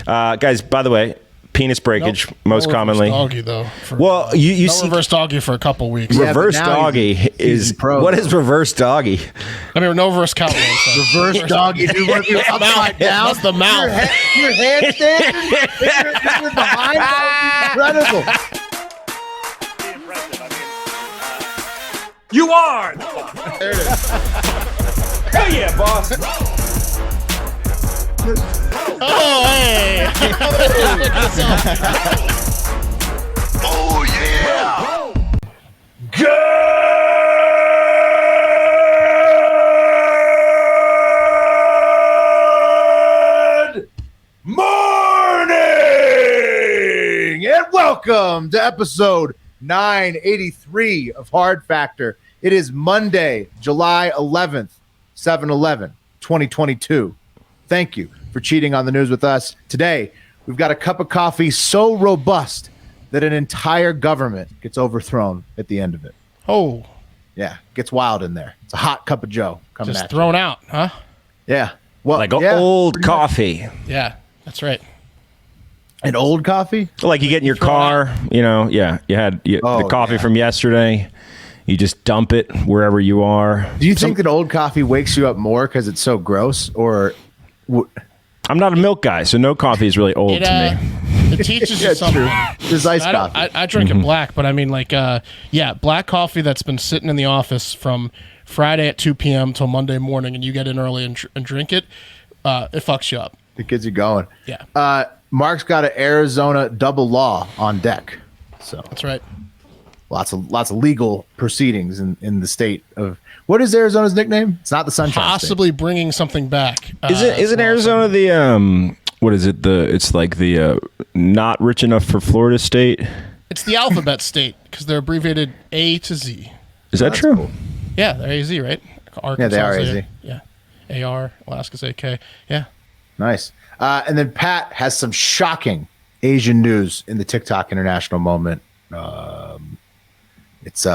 Guys, by the way, penis breakage most commonly. Doggy though. Well, you see reverse doggy for a couple weeks. Reverse doggy is what is reverse doggy? I mean, no reverse cowgirl. So. Reverse doggy, dude. What if you're upside down? That's the mouth. Your handstand. You're behind. Incredible. You are. There it is. Hell yeah, boss. Oh, hey. Oh, yeah. Good morning and welcome to episode 983 of Hard Factor. It is Monday, July 11th, 7/11/2022. Thank you for cheating on the news with us. Today, we've got a cup of coffee so robust that an entire government gets overthrown at the end of it. Oh. Yeah, gets wild in there. It's a hot cup of Joe coming Just at thrown out, huh? Yeah. Well, like old coffee. Yeah, that's right. An old coffee? Like you get in your car, you had the coffee from yesterday. You just dump it wherever you are. Do you think that old coffee wakes you up more because it's so gross, or? I'm not a milk guy, so no coffee is really old to me. It teaches you something. There's iced coffee. I drink it black, but I mean, black coffee that's been sitting in the office from Friday at 2 p.m. till Monday morning, and you get in early and drink it, it fucks you up. It gets you going. Yeah. Mark's got an Arizona double law on deck. So that's right. Lots of legal proceedings in the state of. What is Arizona's nickname? It's not the Sunshine Possibly State. Bringing something back. Isn't Arizona the what is it? It's like the not rich enough for Florida state. It's the alphabet state because they're abbreviated A to Z. Is that true? Cool. Yeah, they're AZ, right? Yeah, they are AZ. Yeah, AR, Alaska's AK. Yeah, nice. And then Pat has some shocking Asian news in the TikTok international moment. It's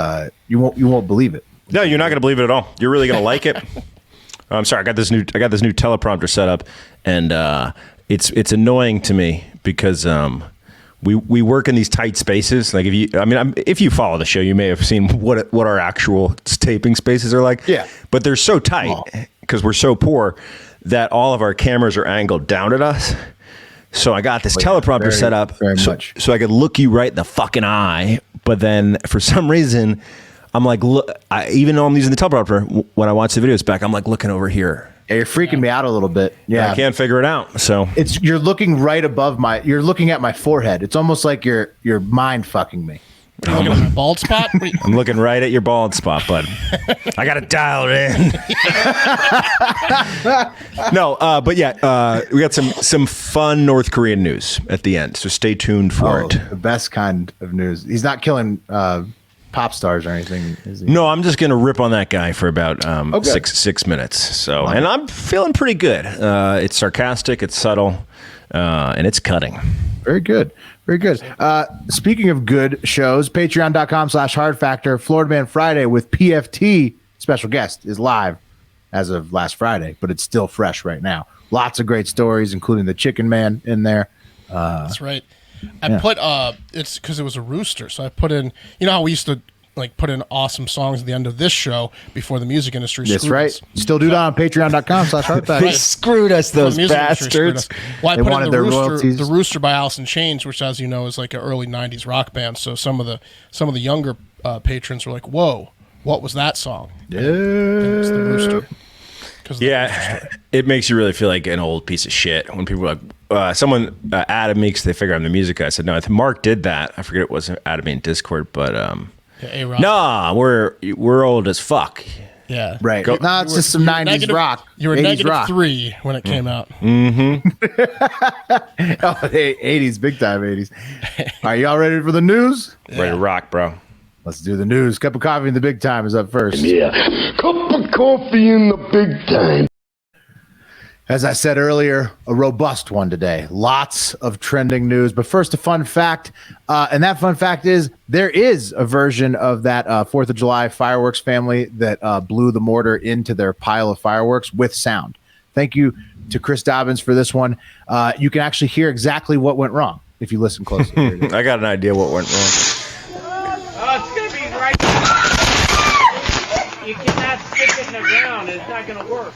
you won't believe it. No, you're not going to believe it at all. You're really going to like it. I'm sorry. I got this new teleprompter set up, and it's annoying to me because we work in these tight spaces. Like if you follow the show, you may have seen what our actual taping spaces are like. Yeah, but they're so tight because we're so poor that all of our cameras are angled down at us. So I got this teleprompter set up so I could look you right in the fucking eye. But then for some reason, I'm like, look, even though I'm using the teleprompter, when I watch the videos back, I'm like looking over here. Yeah, you're freaking me out a little bit. Yeah, I can't figure it out. So you're looking right above you're looking at my forehead. It's almost like you're mind fucking me. Are you looking at my bald spot? I'm looking right at your bald spot, bud. I got to dial it in. No, but yeah, we got some fun North Korean news at the end, so stay tuned for it. The best kind of news. He's not killing pop stars or anything, is he? No, I'm just going to rip on that guy for about 6 minutes. So, and I'm feeling pretty good. It's sarcastic, it's subtle, and it's cutting. Very good. Very good. Speaking of good shows, patreon.com/Hard Factor, Florida Man Friday with PFT special guest is live as of last Friday, but it's still fresh right now. Lots of great stories, including the Chicken Man in there. That's right. I put it's because it was a rooster, so I put in. You know how we used to put in awesome songs at the end of this show before the music industry. That's right. Us. Still do that on Patreon.com/Hard Factor. They screwed us, those bastards. Well, I they put wanted in their royalties. The Rooster by Alice in Chains, which, as you know, is like an early '90s rock band. So some of the younger patrons were like, "Whoa, what was that song?" Yeah, it's the Rooster. Yeah, it makes you really feel like an old piece of shit when people are like, someone added me because they figure I'm the music guy. I said, no, I think Mark did that. I forget it wasn't added me in Discord, but nah, we're old as fuck. Yeah, right. No, it's just some '90s rock. You were -3 when it came out. Mm-hmm. Oh, hey, '80s, big time '80s. Are y'all ready for the news? Yeah. Ready to rock, bro. Let's do the news. Cup of coffee in the big time is up first. Yeah, cup of coffee in the big time. As I said earlier, a robust one today. Lots of trending news. But first, a fun fact. And that fun fact is there is a version of that 4th of July fireworks family that blew the mortar into their pile of fireworks with sound. Thank you to Chris Dobbins for this one. You can actually hear exactly what went wrong if you listen closely. I got an idea what went wrong. Oh, it's going to be right. You cannot stick it in the ground. It's not going to work.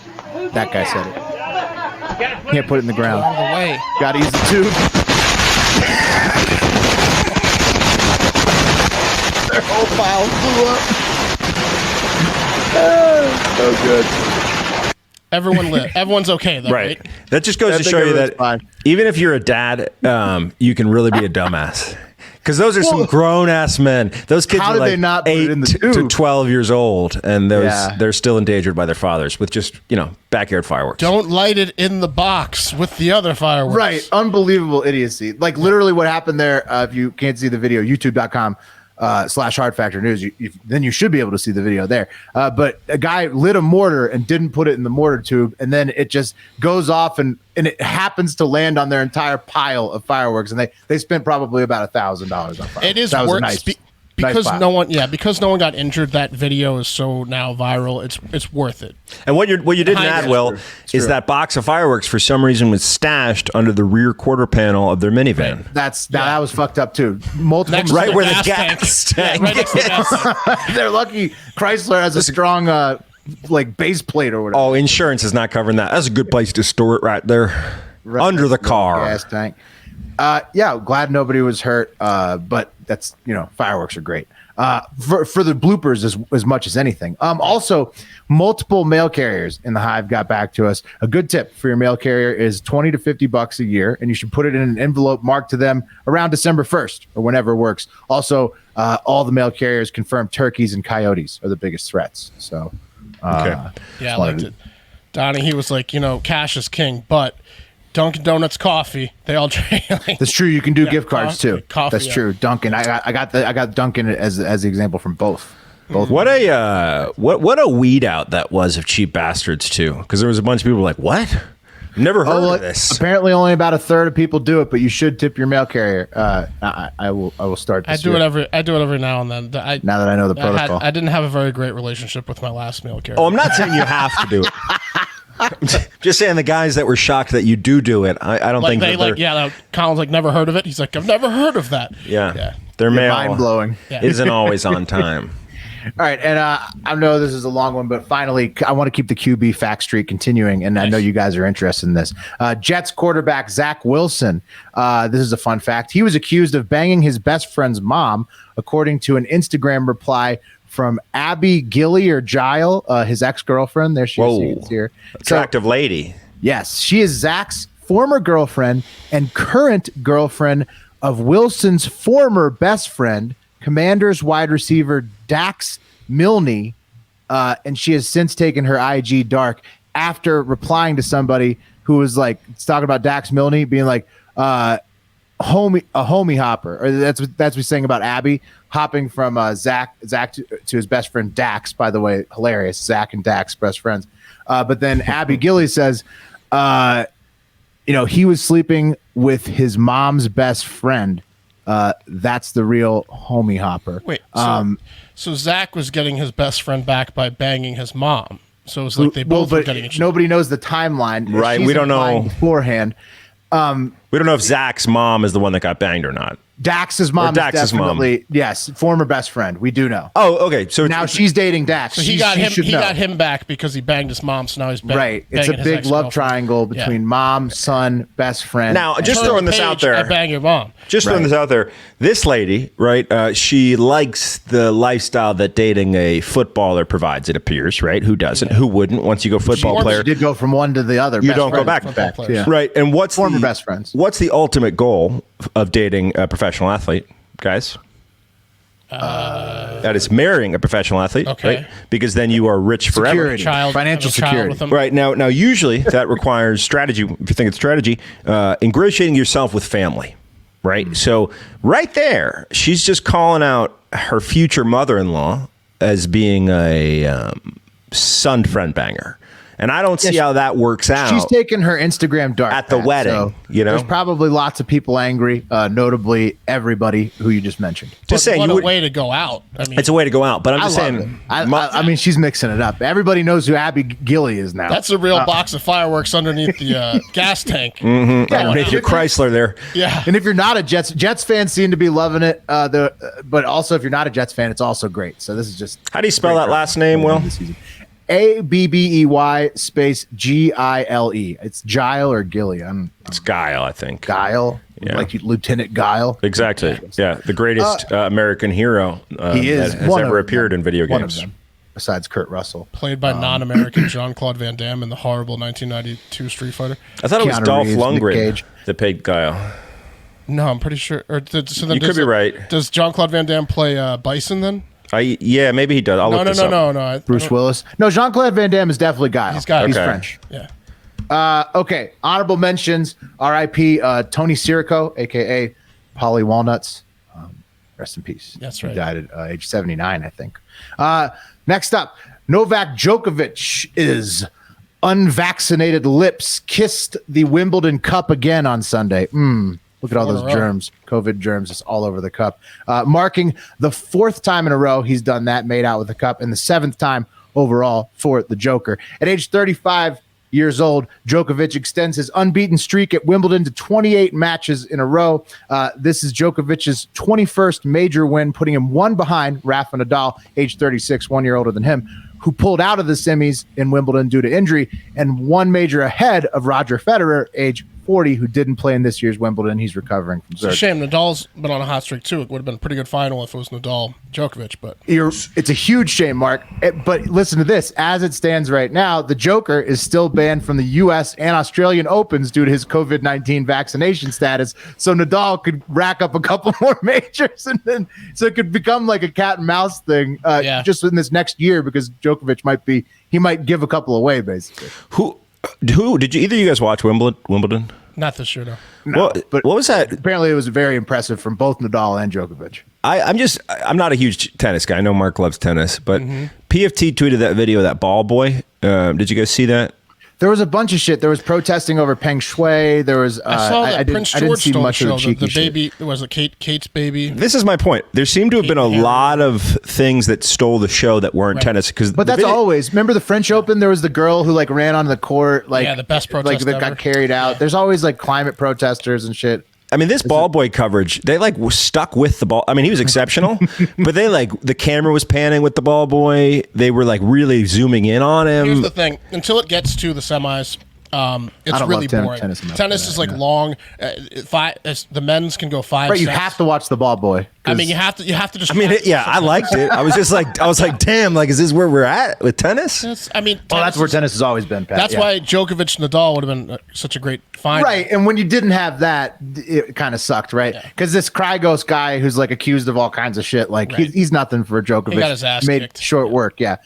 That guy said it. You Can't put it in the ground. Out of the way. Got to use the tube. Their whole pile blew up. So good. Everyone live. Everyone's okay though, right? That just goes I to think show you everyone's that fine. even if you're a dad, you can really be a dumbass. Because those are some grown ass men. Those kids How are did like they not put it 8 in the to tube? 12 years old, and Yeah. they're still endangered by their fathers with just backyard fireworks. Don't light it in the box with the other fireworks. Right. Unbelievable idiocy. Like literally what happened there. If you can't see the video, youtube.com/hard factor news, then you should be able to see the video there. But a guy lit a mortar and didn't put it in the mortar tube. And then it just goes off and it happens to land on their entire pile of fireworks. And they spent probably about $1,000 on fireworks. It is That was a worth nice because pile. because no one got injured. That video is so now viral. It's worth it. And what you didn't Behind add, it. Will, It's is true. that box of fireworks for some reason was stashed under the rear quarter panel of their minivan. That was fucked up too. Multiple Next to Right the where the gas gas tank. tank. Right next to the gas tank. They're lucky Chrysler has a strong base plate or whatever. Oh, insurance is not covering that. That's a good place to store it right there. Right Under the next to car. gas tank. Yeah, glad nobody was hurt. But that's fireworks are great. For the bloopers as much as anything. Also, multiple mail carriers in the Hive got back to us. A good tip for your mail carrier is $20 to $50 a year, and you should put it in an envelope marked to them around December 1st or whenever works. Also, all the mail carriers confirm turkeys and coyotes are the biggest threats. So, Okay. Yeah, I liked it. Donnie, he was like, cash is king, but Dunkin' Donuts coffee, they all drink. that's true. You can do gift cards too. coffee, That's yeah. true. Dunkin'. I got Dunkin' as the example from both. What a weed out that was of cheap bastards too, because there was a bunch of people like, what? Never heard of this. Apparently, only about a third of people do it, but you should tip your mail carrier. I will start. I This do year, it every now and then. now that I know the protocol. I didn't have a very great relationship with my last mail carrier. Oh, I'm not saying you have to do it. Just saying the guys that were shocked that you do it. I don't think that they're- Colin's like, never heard of it. He's like, I've never heard of that. Yeah. Their mail Mind blowing. isn't always on time. All right, and I know this is a long one, but finally, I want to keep the QB fact streak continuing, and I know you guys are interested in this. Jets quarterback Zach Wilson. This is a fun fact. He was accused of banging his best friend's mom, according to an Instagram reply from Abby Gilly or Gile, his ex-girlfriend. There she is. You can see her. Attractive lady. Yes, she is Zach's former girlfriend and current girlfriend of Wilson's former best friend, Commanders wide receiver Dax Milne, and she has since taken her IG dark after replying to somebody who was like talking about Dax Milne being like a homie hopper, or that's what he's saying about Abby hopping from Zach to his best friend Dax. By the way, hilarious. Zach and Dax best friends. But then Abby Gilly says, he was sleeping with his mom's best friend. That's the real homie hopper. Wait, so Zach was getting his best friend back by banging his mom. So it was like they both were getting each other. Nobody knows the timeline. Right, She's we don't know. implying beforehand. We don't know if Zach's mom is the one that got banged or not. Dax's mom Dax's is definitely yes, former best friend. We do know. Oh, okay. So Now she's dating Dax. So he got him back because he banged his mom. So now he's Right. It's a banging his big love ex-girlfriend. triangle between mom, son, best friend. Now, just Turn throwing the this out page, I there. bang your mom. Just throwing Right. this out there. This lady, right? She likes the lifestyle that dating a footballer provides. It appears, right? Who doesn't? Who wouldn't? Once you go football she player, did go from one to the other. you best don't go friends. back. Football players. Yeah. Right. And what's Former the best friends. What's the ultimate goal of dating a professional athlete, guys? That is marrying a professional athlete, Okay. right? Because then you are rich forever. Security. Financial have a child security. with him. Right now, usually that requires strategy. If you think it's strategy, ingratiating yourself with family, right? So right there, she's just calling out her future mother-in-law as being a son friend banger, And I don't see how that works out. She's taking her Instagram dark at the path, wedding. so There's probably lots of people angry, notably everybody who you just mentioned. Just saying, what a way to go out. I mean, it's a way to go out. But I'm just love saying. it. I mean, she's mixing it up. Everybody knows who Abby Gilly is now. that's a real box of fireworks underneath the gas tank. Underneath your Chrysler there. Yeah. And if you're not a Jets fan seem to be loving it. But also, if you're not a Jets fan, it's also great. So this is just. How do you spell that last name, Will? Abbey space Gile. It's Gile or Gilly. It's Guile, I think. Guile, like Lieutenant Guile. Exactly. Yeah, the greatest American hero he is that has ever appeared in video games. One of them, besides Kurt Russell. Played by non-American Jean-Claude Van Damme in the horrible 1992 Street Fighter. I thought it was Keanu Dolph Reeves, Lundgren that played Guile. No, I'm pretty sure. Or so then You could be right. Does Jean-Claude Van Damme play Bison then? Yeah, maybe he does. I'll look this up. No. Bruce Willis. No, Jean-Claude Van Damme is definitely Guile. He's Guile. He's Okay. French. Yeah. Okay. Honorable mentions. R.I.P. Tony Sirico, a.k.a. Polly Walnuts. Rest in peace. That's He right. died at age 79, I think. Next up, Novak Djokovic is unvaccinated lips kissed the Wimbledon Cup again on Sunday. Look at all those germs, COVID germs. It's all over the cup. Marking the 4th time in a row he's done that, made out with the cup, and the 7th time overall for the Joker. At age 35 years old, Djokovic extends his unbeaten streak at Wimbledon to 28 matches in a row. This is Djokovic's 21st major win, putting him one behind Rafa Nadal, age 36, 1 year older than him, who pulled out of the semis in Wimbledon due to injury, and one major ahead of Roger Federer, age 40, who didn't play in this year's Wimbledon. He's recovering from It's a surgery. shame. Nadal's been on a hot streak too. It would have been a pretty good final if it was Nadal Djokovic, but It's a huge shame, Mark. But listen to this. As it stands right now, the Joker is still banned from the U.S. and Australian Opens due to his COVID-19 vaccination status. So Nadal could rack up a couple more majors, and then so it could become like a cat and mouse thing just in this next year, because Djokovic might give a couple away, basically. Who did you either of you guys watch Wimbledon? not this year, no. No, what was that? Apparently, it was very impressive from both Nadal and Djokovic. I'm not a huge tennis guy. I know Mark loves tennis, but PFT tweeted that video of that ball boy. Did you guys see that? There was a bunch of shit. There was protesting over Peng Shui. There was I saw that Prince George stole the show. The shit. baby was it Kate's baby. This is my point. There seemed to have been a lot of things that stole the show that weren't tennis. But that's always. Remember the French Open? There was the girl who ran onto the court, the best protest that ever. got carried out. Yeah. There's always climate protesters and shit. I mean, this ball boy coverage, they were stuck with the ball. I mean, he was exceptional, but they the camera was panning with the ball boy. They were really zooming in on him. Here's the thing: until it gets to the semis, it's really boring. Tennis is long. The men's can go 5. Right, you sets. have to watch the ball boy. I mean, you have to just. I mean, I liked it. I was just damn, is this where we're at with tennis? That's where tennis has always been, Pat. That's why Djokovic Nadal would have been such a great final. Right, and when you didn't have that, it kind of sucked, right? Because this Krygos guy who's accused of all kinds of shit, he's nothing for Djokovic. He got his ass made kicked. short work, yeah.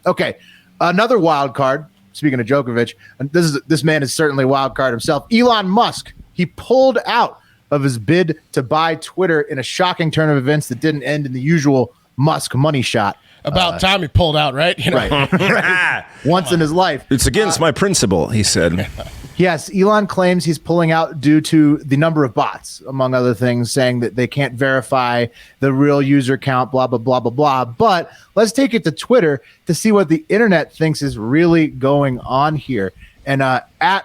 Okay, another wild card. Speaking of Djokovic, and this man is certainly a wild card himself. Elon Musk, he pulled out of his bid to buy Twitter in a shocking turn of events that didn't end in the usual Musk money shot. About time he pulled out, right? Right. Once in his life. It's against my principle, he said. Yes, Elon claims he's pulling out due to the number of bots, among other things, saying that they can't verify the real user count, blah, blah, blah, blah, blah. But let's take it to Twitter to see what the internet thinks is really going on here. And at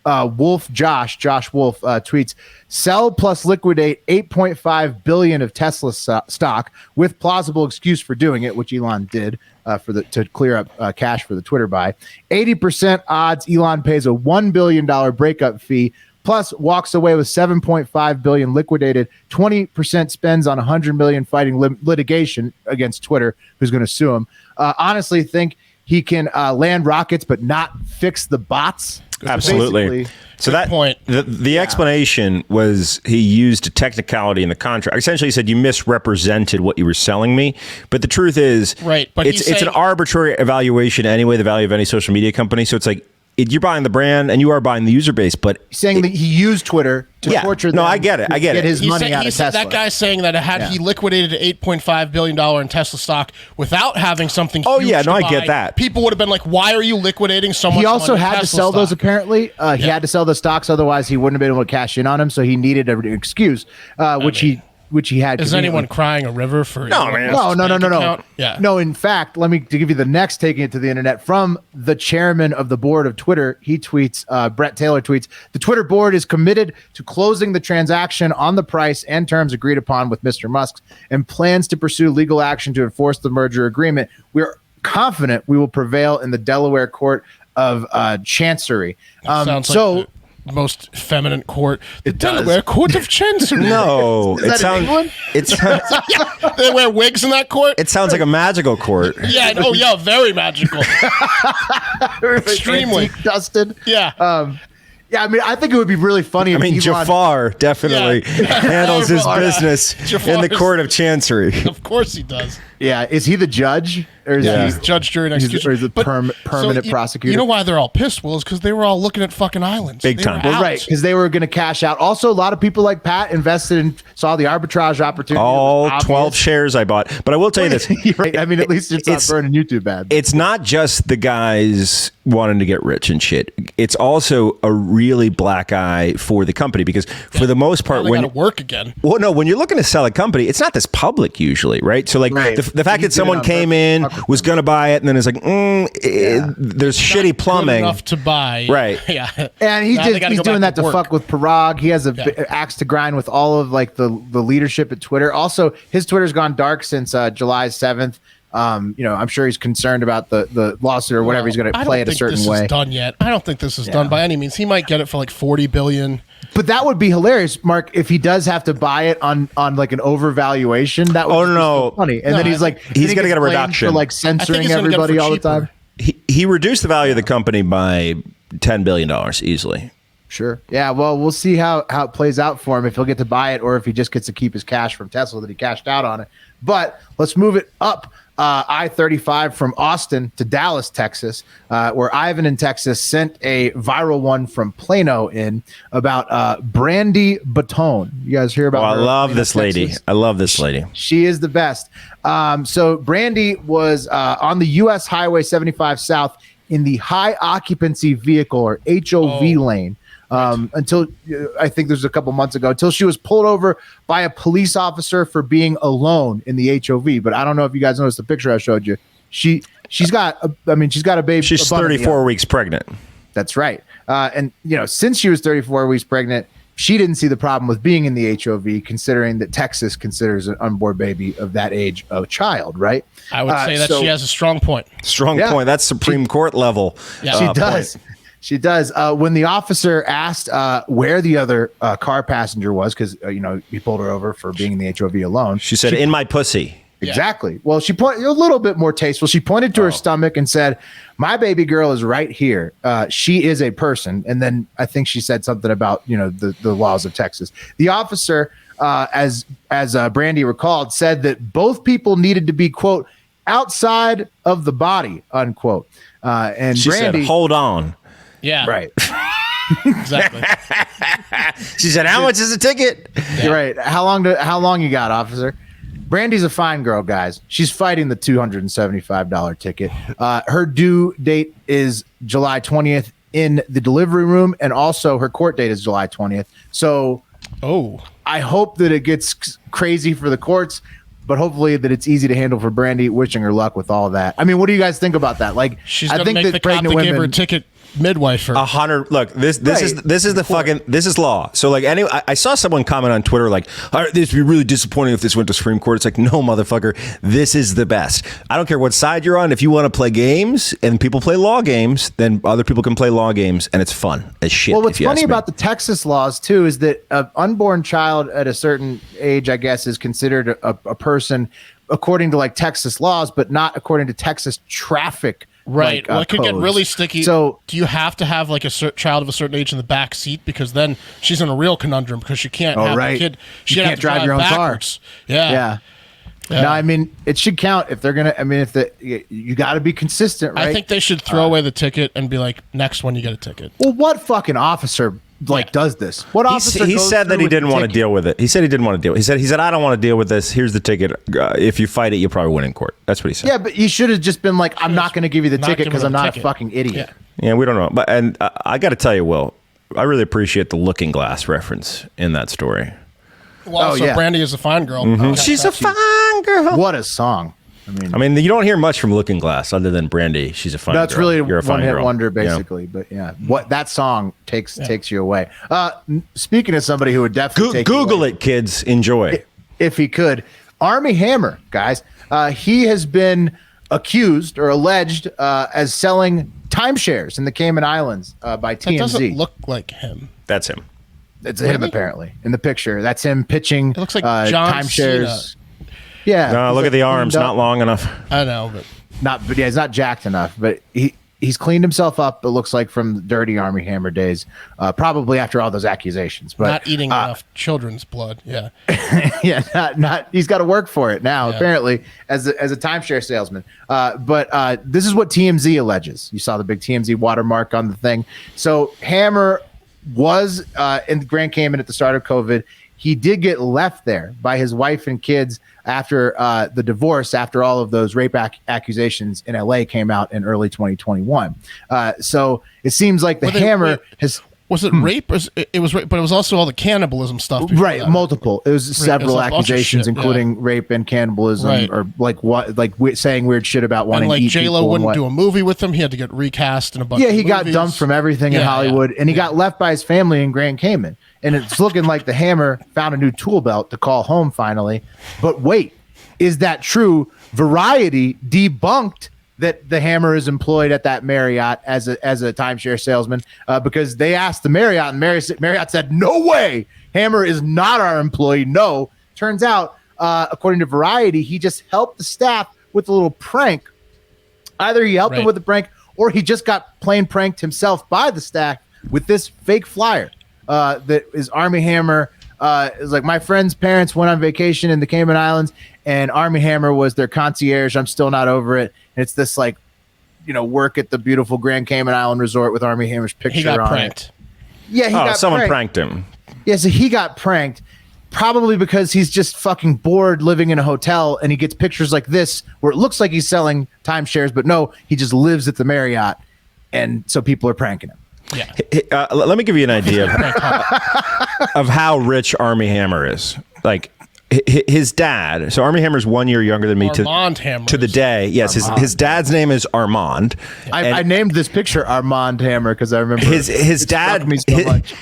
Wolf Josh Wolf tweets, sell plus liquidate 8.5 billion of Tesla stock with plausible excuse for doing it, which Elon did to clear up cash for the Twitter buy. 80% odds Elon pays a $1 billion breakup fee, plus walks away with 7.5 billion liquidated. 20% spends on 100 million fighting litigation against Twitter, who's going to sue him. Honestly, think he can land rockets but not fix the bots. Absolutely. So that point, the explanation was he used a technicality in the contract. Essentially, he said you misrepresented what you were selling me. But the truth is, right? But it's an arbitrary evaluation anyway. The value of any social media company. So it's you're buying the brand and you are buying the user base, but saying that he used Twitter to torture them. No, I get it. I get Get it. his money out of Tesla. That guy's saying that had he liquidated $8.5 billion in Tesla stock without having something huge I to get buy, that. people would have been like, why are you liquidating so much? He also money in had to Tesla sell stock? those, apparently. He had to sell the stocks, otherwise he wouldn't have been able to cash in on them, so he needed an excuse, which he had. Is anyone crying a river for? No, man. No. Yeah. No, in fact, to give you the next, taking it to the internet, from the chairman of the board of Twitter, he tweets, Brett Taylor tweets, the Twitter board is committed to closing the transaction on the price and terms agreed upon with Mr. Musk and plans to pursue legal action to enforce the merger agreement. We're confident we will prevail in the Delaware Court of Chancery. Sounds like the most feminine court, the Delaware Court of Chancery. No, it sounds. They wear wigs in that court. It sounds like a magical court. Yeah. Oh, yeah. Very magical. Extremely dusted. Yeah. Yeah, I mean, I think it would be really funny. If Jafar definitely handles his business in the court of Chancery. Of course he does. Yeah, is he the judge, or is He's judge, jury, and execution. or is it permanent prosecutor? You know why they're all pissed, Will? Is because they were all looking at fucking islands. Big They time. were Well, out. right, because they were going to cash out. Also, a lot of people like Pat invested in, saw the arbitrage opportunity. All 12 shares I bought. But I will tell you this. Right. I mean, at least it's not burning YouTube bad. It's not just the guys wanting to get rich and shit. It's also a really black eye for the company, because for the most part, They got to work again. Well, no, when you're looking to sell a company, it's not this public usually, right? So, like, Right. the fact that someone came in, was going to buy it, and then it's like, there's shitty Not good plumbing. enough to buy. Right. Yeah. And he's Now they gotta he's go doing back that to work. fuck with Parag. He has a axe to grind with all of like the leadership at Twitter. Also, his Twitter's gone dark since July 7th. I'm sure he's concerned about the lawsuit or whatever. He's going to play it a certain this way. Is done yet. I don't think this is done by any means. He might get it for like $40 billion. But that would be hilarious, Mark, if he does have to buy it on like an overvaluation. That would be so funny. And then he's like, he's going to get a reduction for like censoring everybody all the time. He reduced the value of the company by $10 billion easily. Sure. Yeah. Well, we'll see how it plays out for him, if he'll get to buy it or if he just gets to keep his cash from Tesla that he cashed out on it. But let's move it up I-35 from Austin to Dallas, Texas, where Ivan in Texas sent a viral one from Plano in about Brandy Batone. You guys hear about her? I love this lady. Texas? I love this lady. She is the best. So Brandy was on the U.S. Highway 75 South in the high occupancy vehicle, or HOV lane. Until I think there's a couple months ago, until she was pulled over by a police officer for being alone in the HOV. But I don't know if you guys noticed the picture I showed you. She's got a baby. She's 34 weeks pregnant. That's right. And since she was 34 weeks pregnant, she didn't see the problem with being in the HOV, considering that Texas considers an unborn baby of that age a child, right? I would say that she has a strong point. Strong point. That's Supreme Court level. Yeah. She does. Point. She does. When the officer asked where the other car passenger was, because he pulled her over for being in the HOV alone. She said, "In my pussy." Exactly. Well, she pointed a little bit more tasteful. She pointed to her stomach and said, "My baby girl is right here. She is a person." And then I think she said something about the laws of Texas. The officer, as Brandy recalled, said that both people needed to be, quote, outside of the body, unquote. And she Brandy said, "Hold on." Yeah. Right. Exactly. She said, "How much is the ticket?" You're right. How long you got, officer? Brandy's a fine girl, guys. She's fighting the $275 ticket. Her due date is July 20th in the delivery room, and also her court date is July 20th. So I hope that it gets crazy for the courts, but hopefully that it's easy to handle for Brandy. Wishing her luck with all of that. I mean, what do you guys think about that? Like, she's I gonna think make the cop that gave her a ticket midwife her. 100. Look, this is the fucking, this is law. So like, I saw someone comment on Twitter like, "This would be really disappointing if this went to Supreme Court." It's like, no, motherfucker, this is the best. I don't care what side you're on. If you want to play games and people play law games, then other people can play law games, and it's fun as shit. Well, what's funny about the Texas laws too is that an unborn child at a certain age, I guess, is considered a person according to like Texas laws, but not according to Texas traffic. Right. Well, it could get codes. really sticky. So, do you have to have like a child of a certain age in the back seat? Because then she's in a real conundrum because she can't have a kid. She can't drive your own backwards. car. Yeah. No, I mean, it should count if they're gonna. I mean, you got to be consistent, right? I think they should throw away the ticket and be like, next one you get a ticket. Well, what fucking officer does this? What officer? He said that he didn't want to deal with it. He said he didn't want to deal. He said I don't want to deal with this. Here's the ticket. If you fight it, you'll probably win in court. That's what he said. Yeah, but he should have just been like, I'm not going to give you the ticket because I'm not a fucking idiot. Yeah, we don't know. But I got to tell you, Will, I really appreciate the Looking Glass reference in that story. Well, Brandy is a fine girl. Mm-hmm. She's a fine girl. What a song. I mean, you don't hear much from Looking Glass other than Brandy. She's a fine girl. That's really a one-hit girl. wonder, basically. But what that song takes you away. Speaking of somebody who would definitely take Google you away, it, kids. Enjoy. If he could. Armie Hammer, guys. He has been accused or alleged as selling timeshares in the Cayman Islands by TMZ. That doesn't look like him. That's him. It's him, apparently, in the picture. That's him pitching It looks like John timeshares. Cena. Yeah. No, look at the arms. Not long enough. I know, but he's not jacked enough. But he's cleaned himself up, it looks like, from the dirty Armie Hammer days, probably after all those accusations. But not eating enough children's blood. Yeah. not he's got to work for it now, apparently, as a timeshare salesman. But this is what TMZ alleges. You saw the big TMZ watermark on the thing. So Hammer was in Grand Cayman at the start of COVID. He did get left there by his wife and kids after the divorce, after all of those rape accusations in LA came out in early 2021. So it seems like Hammer has... Was it rape? It was rape, but it was also all the cannibalism stuff. Right, that. multiple. It was several accusations, including rape and cannibalism, or saying weird shit about wanting to eat people. J-Lo wouldn't do a movie with him. He had to get recast in a bunch of movies. He got dumped from everything in Hollywood, and he got left by his family in Grand Cayman. And it's looking like the Hammer found a new tool belt to call home finally. But wait, is that true? Variety debunked that the Hammer is employed at that Marriott as a timeshare salesman because they asked the Marriott, and Marriott said, no way, Hammer is not our employee. No. Turns out, according to Variety, he just helped the staff with a little prank. Either he helped them with the prank, or he just got plain pranked himself by the staff with this fake flyer that is Armie Hammer. It's like, my friend's parents went on vacation in the Cayman Islands, and Armie Hammer was their concierge. I'm still not over it. And it's this work at the beautiful Grand Cayman Island Resort with Armie Hammer's picture he got on pranked. it. Yeah, he got someone pranked him. Yeah, so he got pranked, probably because he's just fucking bored living in a hotel, and he gets pictures like this where it looks like he's selling timeshares, but no, he just lives at the Marriott, and so people are pranking him. Yeah. Let me give you an idea of how rich Armie Hammer is. Like, his dad, so Armie Hammer's 1 year younger than me to the day. Yes, his dad's name is Armand. I named this picture Armand Hammer because I remember his dad.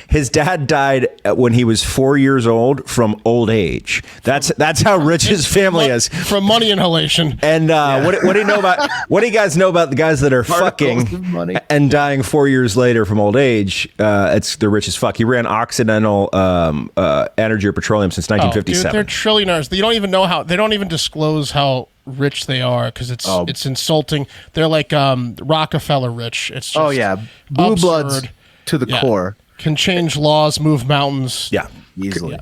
His dad died when he was 4 years old from old age. That's how rich his family is. From money inhalation. And what do you know about? What do you guys know about the guys that are fucking and dying 4 years later from old age? They're rich as fuck. He ran Occidental Energy or Petroleum since 1957. They're trillionaires. They don't even know how. They don't even disclose how rich they are because it's insulting. They're like Rockefeller rich. It's just blue absurd. bloods to the core. Can change laws, move mountains. Yeah, easily.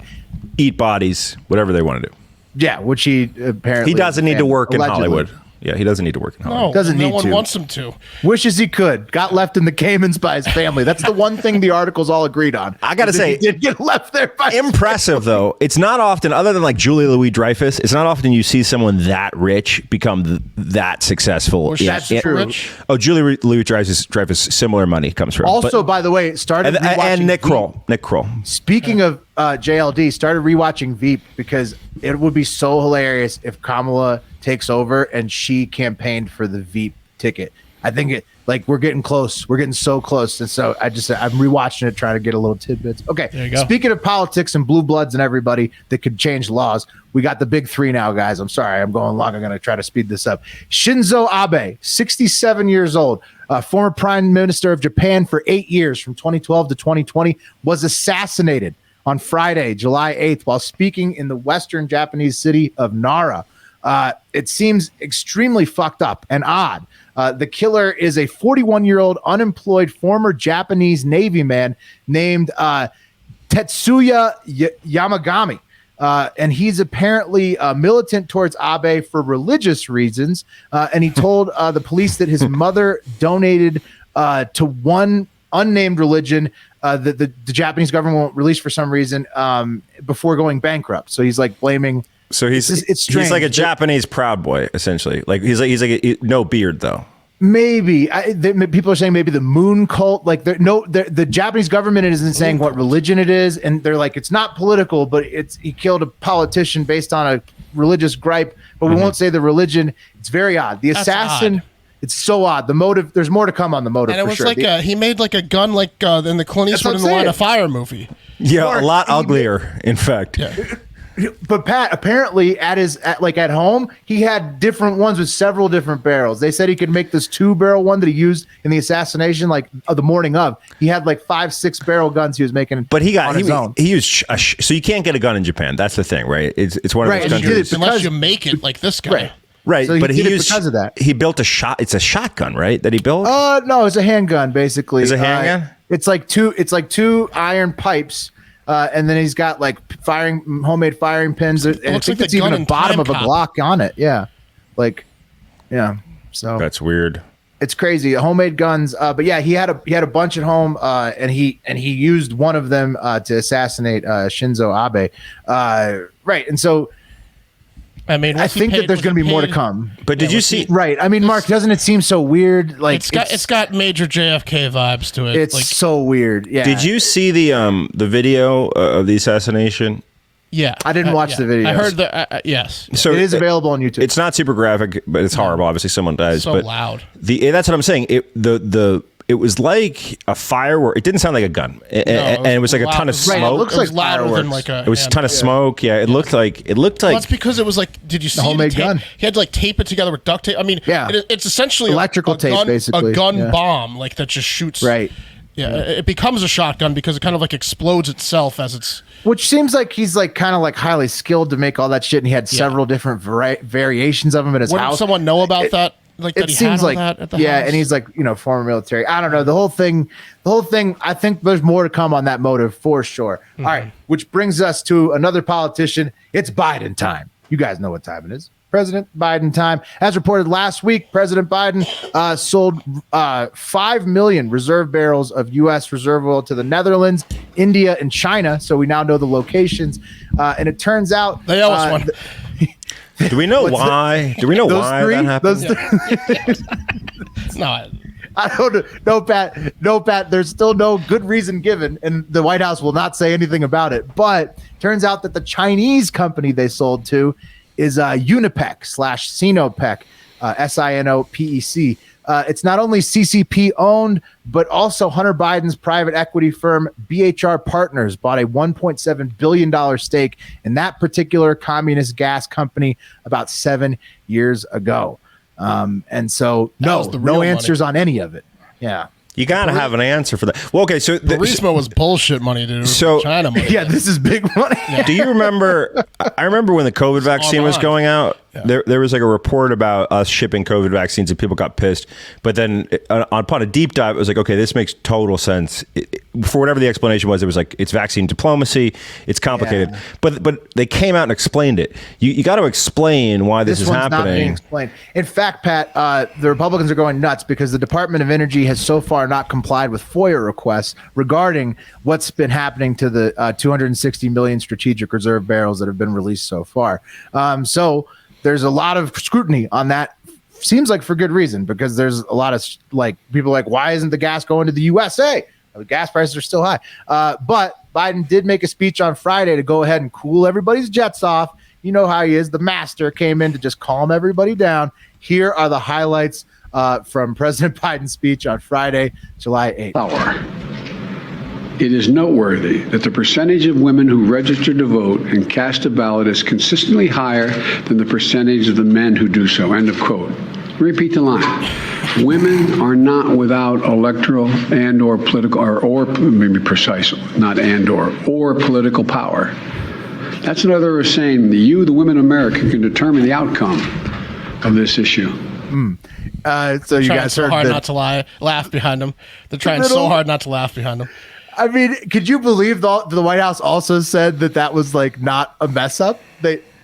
Eat bodies, whatever they want to do. Yeah, which he apparently doesn't need to work allegedly. in Hollywood. Yeah, he doesn't need to work in Hollywood. Doesn't no need one to. wants him to. Wishes he could. Got left in the Caymans by his family. That's the one thing the articles all agreed on. I gotta say, he did get left there by impressive though. It's not often, other than like Julia Louis-Dreyfus, it's not often you see someone that rich become that successful. That's true. Rich? Oh, Julia Louis-Dreyfus, similar money comes from. Also, by the way, started and Nick Kroll. Nick Kroll. Speaking of JLD, started rewatching Veep because it would be so hilarious if Kamala takes over and she campaigned for the Veep ticket. I think we're getting close. We're getting so close. And so I'm rewatching it, trying to get a little tidbits. Okay. There you go. Speaking of politics and blue bloods and everybody that could change laws, we got the big three now, guys. I'm sorry, I'm going long. I'm going to try to speed this up. Shinzo Abe, 67 years old, former prime minister of Japan for 8 years, from 2012 to 2020, was assassinated on Friday, July 8th, while speaking in the western Japanese city of Nara. It seems extremely fucked up and odd. The killer is a 41-year-old unemployed former Japanese Navy man named Tetsuya Yamagami. and he's apparently militant towards Abe for religious reasons. And he told the police that his mother donated to one unnamed religion that the Japanese government won't release for some reason before going bankrupt. So he's like blaming. So it's strange. like a Japanese Proud Boy, essentially. Like he's like no beard though. Maybe people are saying maybe the moon cult, like the Japanese government isn't saying what religion it is, and they're like it's not political, but he killed a politician based on a religious gripe, but we won't say the religion. It's very odd. The assassin, it's so odd. The motive, there's more to come on the motive. And it was like he made like a gun like in the Clint Eastwood in the Line of Fire movie. Yeah, a lot uglier, in fact. Yeah. But Pat, apparently at home, he had different ones with several different barrels. They said he could make this 2-barrel one that he used in the assassination, like the morning of. He had like 5-6 barrel guns he was making. But he used so you can't get a gun in Japan. That's the thing, right? It's one of those countries unless you make it like this guy. Right, so but he used because of that. He built it's a shotgun, right? That he built? No, it's a handgun basically. It's a handgun? It's like two iron pipes. And then he's got like homemade firing pins, and I think it's even a bottom of a Glock on it. Yeah, so that's weird. It's crazy. Homemade guns, but yeah, he had a bunch at home, and he used one of them to assassinate Shinzo Abe. Right, and so. I mean, I think that there's going to be more to come. But did you see? Right. I mean, Mark, doesn't it seem so weird? Like it's got major JFK vibes to it. It's like, so weird. Yeah. Did you see the video of the assassination? Yeah, I didn't watch the video. I heard that. Yes. So it is available on YouTube. It's not super graphic, but it's horrible. Obviously, someone dies. So but loud. That's what I'm saying. It was like a firework. It didn't sound like a gun, and it was like a ton of smoke. Right, it looks like louder than like a. It was a ton of smoke. Yeah, it looked like. Well, that's because it was like. Did you see the homemade gun? He had to like tape it together with duct tape. I mean, it's essentially electrical tape, basically a gun bomb, like that just shoots. Right. Yeah, it becomes a shotgun because it kind of like explodes itself as it's. Which seems like he's like kind of like highly skilled to make all that shit, and he had several different variations of them in his house. Wouldn't someone know about that? Like it seems like that at the house? And he's like former military. I don't know the whole thing. I think there's more to come on that motive for sure. Mm-hmm. All right, which brings us to another politician. It's Biden time. You guys know what time it is. President Biden time. As reported last week, President Biden sold 5 million reserve barrels of U.S. reserve oil to the Netherlands, India, and China. So we now know the locations. And it turns out they owe us one. Do we know why? Do we know why that happened? No, I don't know, Pat. No, Pat. There's still no good reason given, and the White House will not say anything about it. But turns out that the Chinese company they sold to is Unipec/Sinopec, Sinopec. It's not only CCP owned, but also Hunter Biden's private equity firm BHR Partners bought a $1.7 billion stake in that particular communist gas company about 7 years ago. And so no answers on any of it. Yeah. You got to have an answer for that. Well, okay, so Burisma was bullshit money, dude. So China money. Yeah, this is big money. Yeah. Do you remember? I remember when the COVID vaccine was going out. Yeah. There was like a report about us shipping COVID vaccines, and people got pissed. But then, upon a deep dive, it was like, okay, this makes total sense. For whatever the explanation was, it was like it's vaccine diplomacy. It's complicated, but they came out and explained it. You got to explain why this is happening. Not being explained. In fact, Pat, the Republicans are going nuts because the Department of Energy has so far not complied with FOIA requests regarding what's been happening to the 260 million strategic reserve barrels that have been released so far. So there's a lot of scrutiny on that. Seems like for good reason, because there's a lot of like people like, why isn't the gas going to the USA? The gas prices are still high. But Biden did make a speech on Friday to go ahead and cool everybody's jets off. You know how he is. The master came in to just calm everybody down. Here are the highlights from President Biden's speech on Friday, July 8th. It is noteworthy that the percentage of women who register to vote and cast a ballot is consistently higher than the percentage of the men who do so. End of quote. Repeat the line. Women are not without electoral and or political or maybe precise, not and or political power. That's another way of saying that you, the women of America, can determine the outcome of this issue. So you guys heard hard not to laugh behind them. They're trying so hard not to laugh behind them. I mean, could you believe the White House also said that was like not a mess up?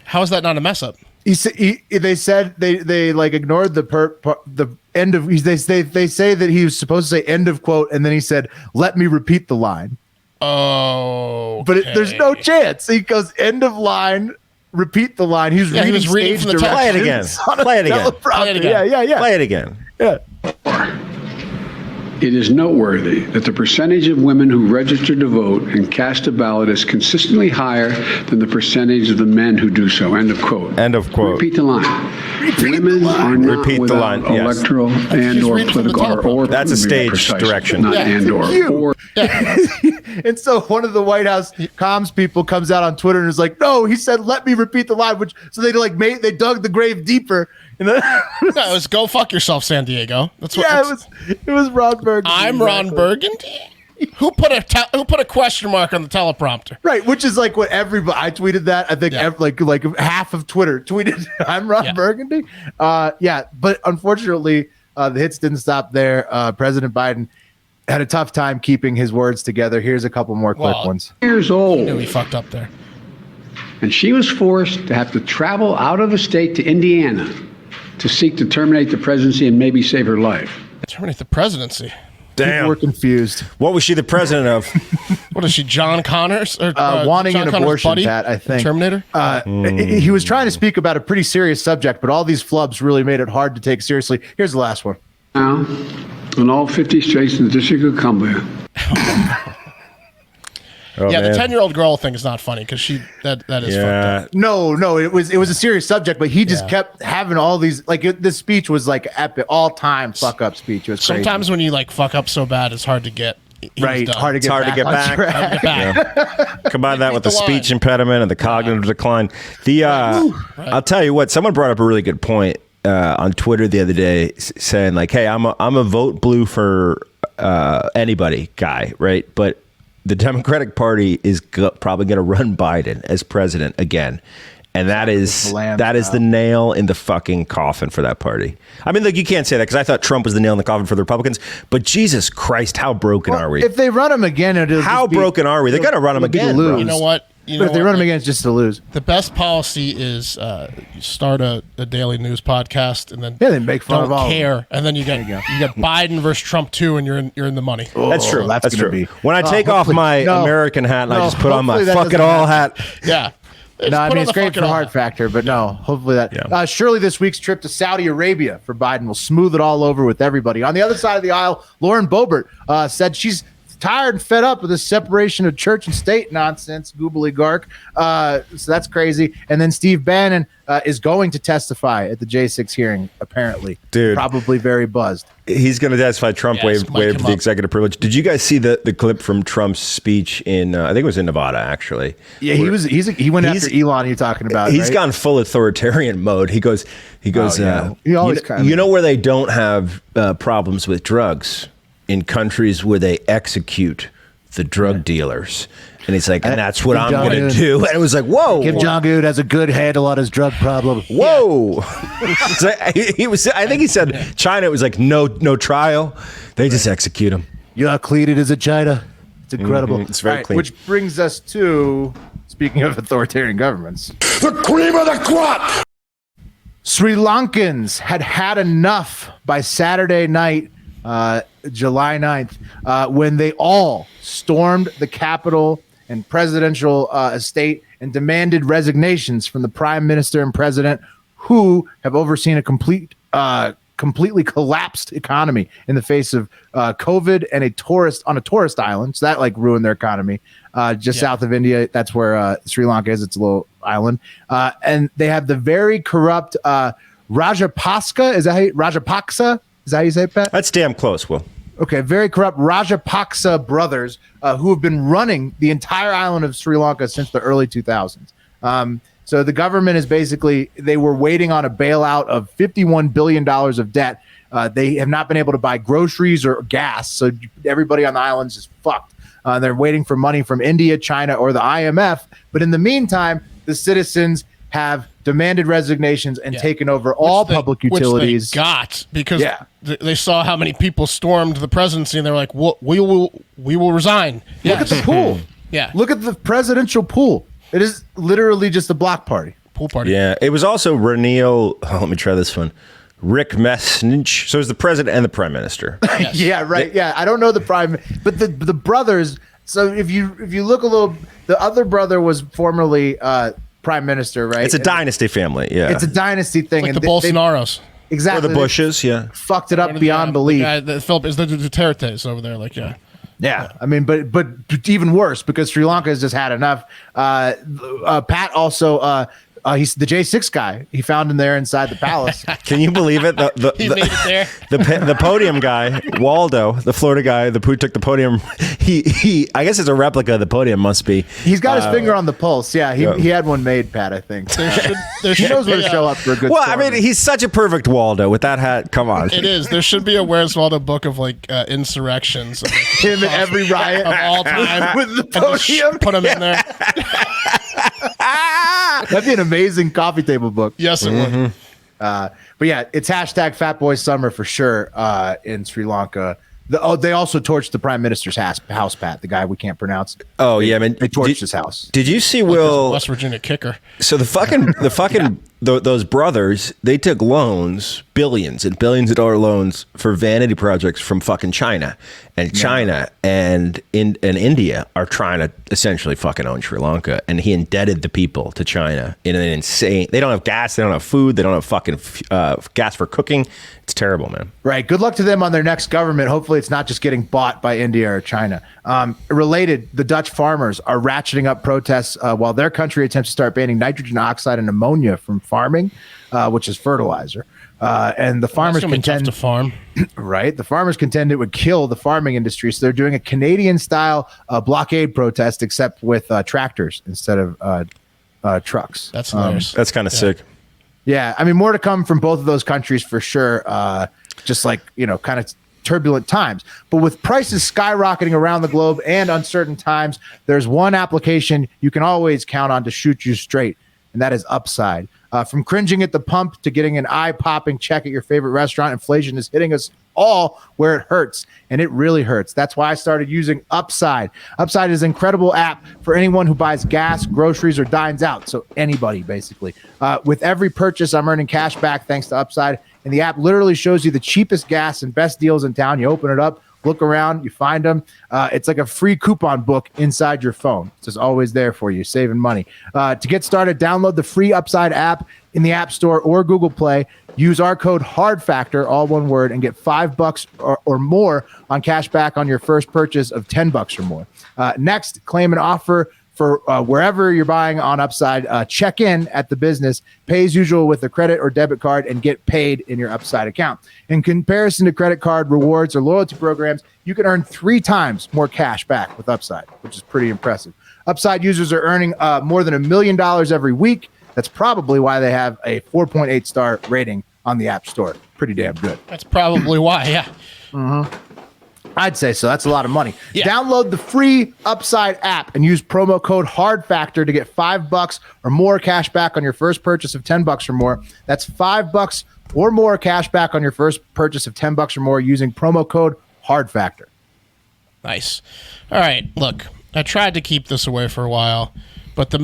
How is that not a mess up? They said they like ignored the end of. They say that he was supposed to say end of quote, and then he said, "Let me repeat the line." Oh, but there's no chance. He goes end of line, repeat the line. He was reading from the play it again. Play it again. Play it again. Yeah. Play it again. Yeah. It is noteworthy that the percentage of women who register to vote and cast a ballot is consistently higher than the percentage of the men who do so. End of quote. End of quote. Repeat the line. Women are not Repeat the without line, yes. electoral and or political or that's a stage precise, direction. not and or. And so one of the White House comms people comes out on Twitter and is like, "No, he said let me repeat the line." So they they dug the grave deeper. Yeah, it was go fuck yourself, San Diego. That's what. Yeah, it was Ron Burgundy. I'm Ron Burgundy. Who put a question mark on the teleprompter? Right, which is like what everybody. I tweeted that. I think like half of Twitter tweeted, "I'm Ron Burgundy." But unfortunately, the hits didn't stop there. President Biden had a tough time keeping his words together. Here's a couple more quick ones. Years old. Knew he fucked up there. And she was forced to have to travel out of the state to Indiana to seek to terminate the presidency and maybe save her life. Terminate the presidency. Damn. People were confused. What was she the president of? What is she, John Connors? Or, wanting John an Connors' abortion, buddy? Pat, I think. Terminator? He was trying to speak about a pretty serious subject, but all these flubs really made it hard to take seriously. Here's the last one. Now, on all 50 states in the District of Columbia. Oh, yeah, man. the 10-year-old girl thing is not funny because that is fucked up. No, it was a serious subject, but he just kept having all these this speech was like epic, all time fuck up speech. It was crazy. Sometimes when you like fuck up so bad, it's hard to get. Right, hard to get Hard to get back. Hard to get back. Combine that with the the line. speech impediment and the cognitive decline. I'll tell you what. Someone brought up a really good point on Twitter the other day, saying like, "Hey, I'm a vote blue for anybody guy, right?" But the Democratic Party is probably going to run Biden as president again. And that is the nail in the fucking coffin for that party. I mean, look, you can't say that because I thought Trump was the nail in the coffin for the Republicans. But Jesus Christ, how broken are we? If they run him again, how broken are we? They got to run him again. Lose. Bro. You know what? But if they run him again, it's just to lose. The best policy is you start a daily news podcast and then they make fun of all care, and then you get Biden versus Trump too, and you're in the money. That's true. That's true. Be. When I take off my American hat and I just put on my fuck it all hat. Yeah. No, I mean, it's great for heart factor, but no, hopefully that. Yeah. Surely this week's trip to Saudi Arabia for Biden will smooth it all over with everybody. On the other side of the aisle, Lauren Boebert said she's tired and fed up with this separation of church and state nonsense, goobly gark. So that's crazy. And then Steve Bannon is going to testify at the J6 hearing, apparently. Dude. Probably very buzzed. He's going to testify. Trump waived the executive privilege. Did you guys see the clip from Trump's speech in, I think it was in Nevada, actually? Yeah, he went after Elon you're talking about. He's right? gone full authoritarian mode. He goes, He always you know where they don't have problems with drugs? In countries where they execute the drug dealers. And he's like, and that's what I'm going to do. And it was like, whoa. Kim Jong-un has a good handle on his drug problem. Whoa. So I think he said China, it was like no trial. They just execute him. You're cleated as a China. It's incredible. It's very clean. Which brings us to, speaking of authoritarian governments, The cream of the crop! Sri Lankans had enough by Saturday night, July 9th, when they all stormed the Capitol and presidential estate and demanded resignations from the prime minister and president, who have overseen a completely collapsed economy in the face of COVID and on a tourist island. So that like ruined their economy. South of India, that's where Sri Lanka is. It's a little island. And they have the very corrupt Rajapaksa. Rajapaksa? Is that how you say it, Pat? That's damn close, Will. Okay, very corrupt Rajapaksa brothers who have been running the entire island of Sri Lanka since the early 2000s. So the government is they were waiting on a bailout of $51 billion of debt. They have not been able to buy groceries or gas, so everybody on the islands is fucked. They're waiting for money from India, China, or the IMF. But in the meantime, the citizens have demanded resignations, and taken over all public utilities. Which they got because they saw how many people stormed the presidency, and they're like, we will resign. Look at the pool. Yeah. Look at the presidential pool. It is literally just a block party. Pool party. Yeah. It was also let me try this one. Rick Mesnich. So it was the president and the prime minister. Yes. Yeah, right. Yeah, I don't know the prime, but the brothers. So if you look a little, the other brother was formerly prime minister, right? It's a dynasty family. Yeah, it's a dynasty thing. Like and the Bolsonaros. Exactly. Or the Bushes. Yeah, fucked it up beyond belief. Philip is the Dutertes over there. Like Yeah, I mean, but even worse because Sri Lanka has just had enough. Pat also. He's the J6 guy. He found him there inside the palace. Can you believe it? He made it there. The podium guy, Waldo, the Florida guy, who took the podium. He I guess it's a replica of the podium. Must be. He's got his finger on the pulse. Yeah, he had one made, Pat. I think. He knows where to show up for a good. Well, story. I mean, he's such a perfect Waldo with that hat. Come on. It is. There should be a Where's Waldo book of like insurrections. Of, like, him in every riot of all time with the podium. Put him in there. That'd be an amazing coffee table book. Yes, it would. But yeah, it's hashtag Fat Boy Summer for sure in Sri Lanka. They also torched the prime minister's house, Pat, the guy we can't pronounce. Oh yeah, I mean, they torched his house. Did you see Will? West Virginia kicker. So the fucking those brothers, they took loans, billions and billions of dollar loans for vanity projects from fucking China, and China and India are trying to essentially fucking own Sri Lanka, and he indebted the people to China in an insane. They don't have gas, they don't have food, they don't have fucking gas for cooking. It's terrible, man. Right. Good luck to them on their next government. Hopefully it's not just getting bought by India or China. Related, the Dutch farmers are ratcheting up protests while their country attempts to start banning nitrogen oxide and ammonia from farming, which is fertilizer. And the farmers contend to farm. Right. The farmers contend it would kill the farming industry. So they're doing a Canadian style blockade protest, except with tractors instead of trucks. That's hilarious. That's kind of sick. Yeah, I mean, more to come from both of those countries for sure. Just like, kind of turbulent times. But with prices skyrocketing around the globe and uncertain times, there's one application you can always count on to shoot you straight, and that is Upside. From cringing at the pump to getting an eye-popping check at your favorite restaurant, inflation is hitting us all where it hurts, and it really hurts. That's why I started using Upside. Upside is an incredible app for anyone who buys gas, groceries, or dines out, so anybody, basically. With every purchase, I'm earning cash back thanks to Upside, and the app literally shows you the cheapest gas and best deals in town. You open it up, look around, you find them. It's like a free coupon book inside your phone. It's just always there for you, saving money. To get started, download the free Upside app in the App Store or Google Play. Use our code HARDFACTOR, all one word, and get $5 or more on cash back on your first purchase of $10 or more. Next, claim an offer for wherever you're buying on Upside. Check in at the business, pay as usual with a credit or debit card, and get paid in your Upside account. In comparison to credit card rewards or loyalty programs, you can earn 3 times more cash back with Upside, which is pretty impressive. Upside users are earning more than $1 million every week. That's probably why they have a 4.8 star rating on the App Store. Pretty damn good. That's probably why, yeah. I'd say so. That's a lot of money. Yeah. Download the free Upside app and use promo code HARDFACTOR to get $5 or more cash back on your first purchase of $10 or more. That's $5 or more cash back on your first purchase of $10 or more using promo code HARDFACTOR. Nice. All right, look, I tried to keep this away for a while, but the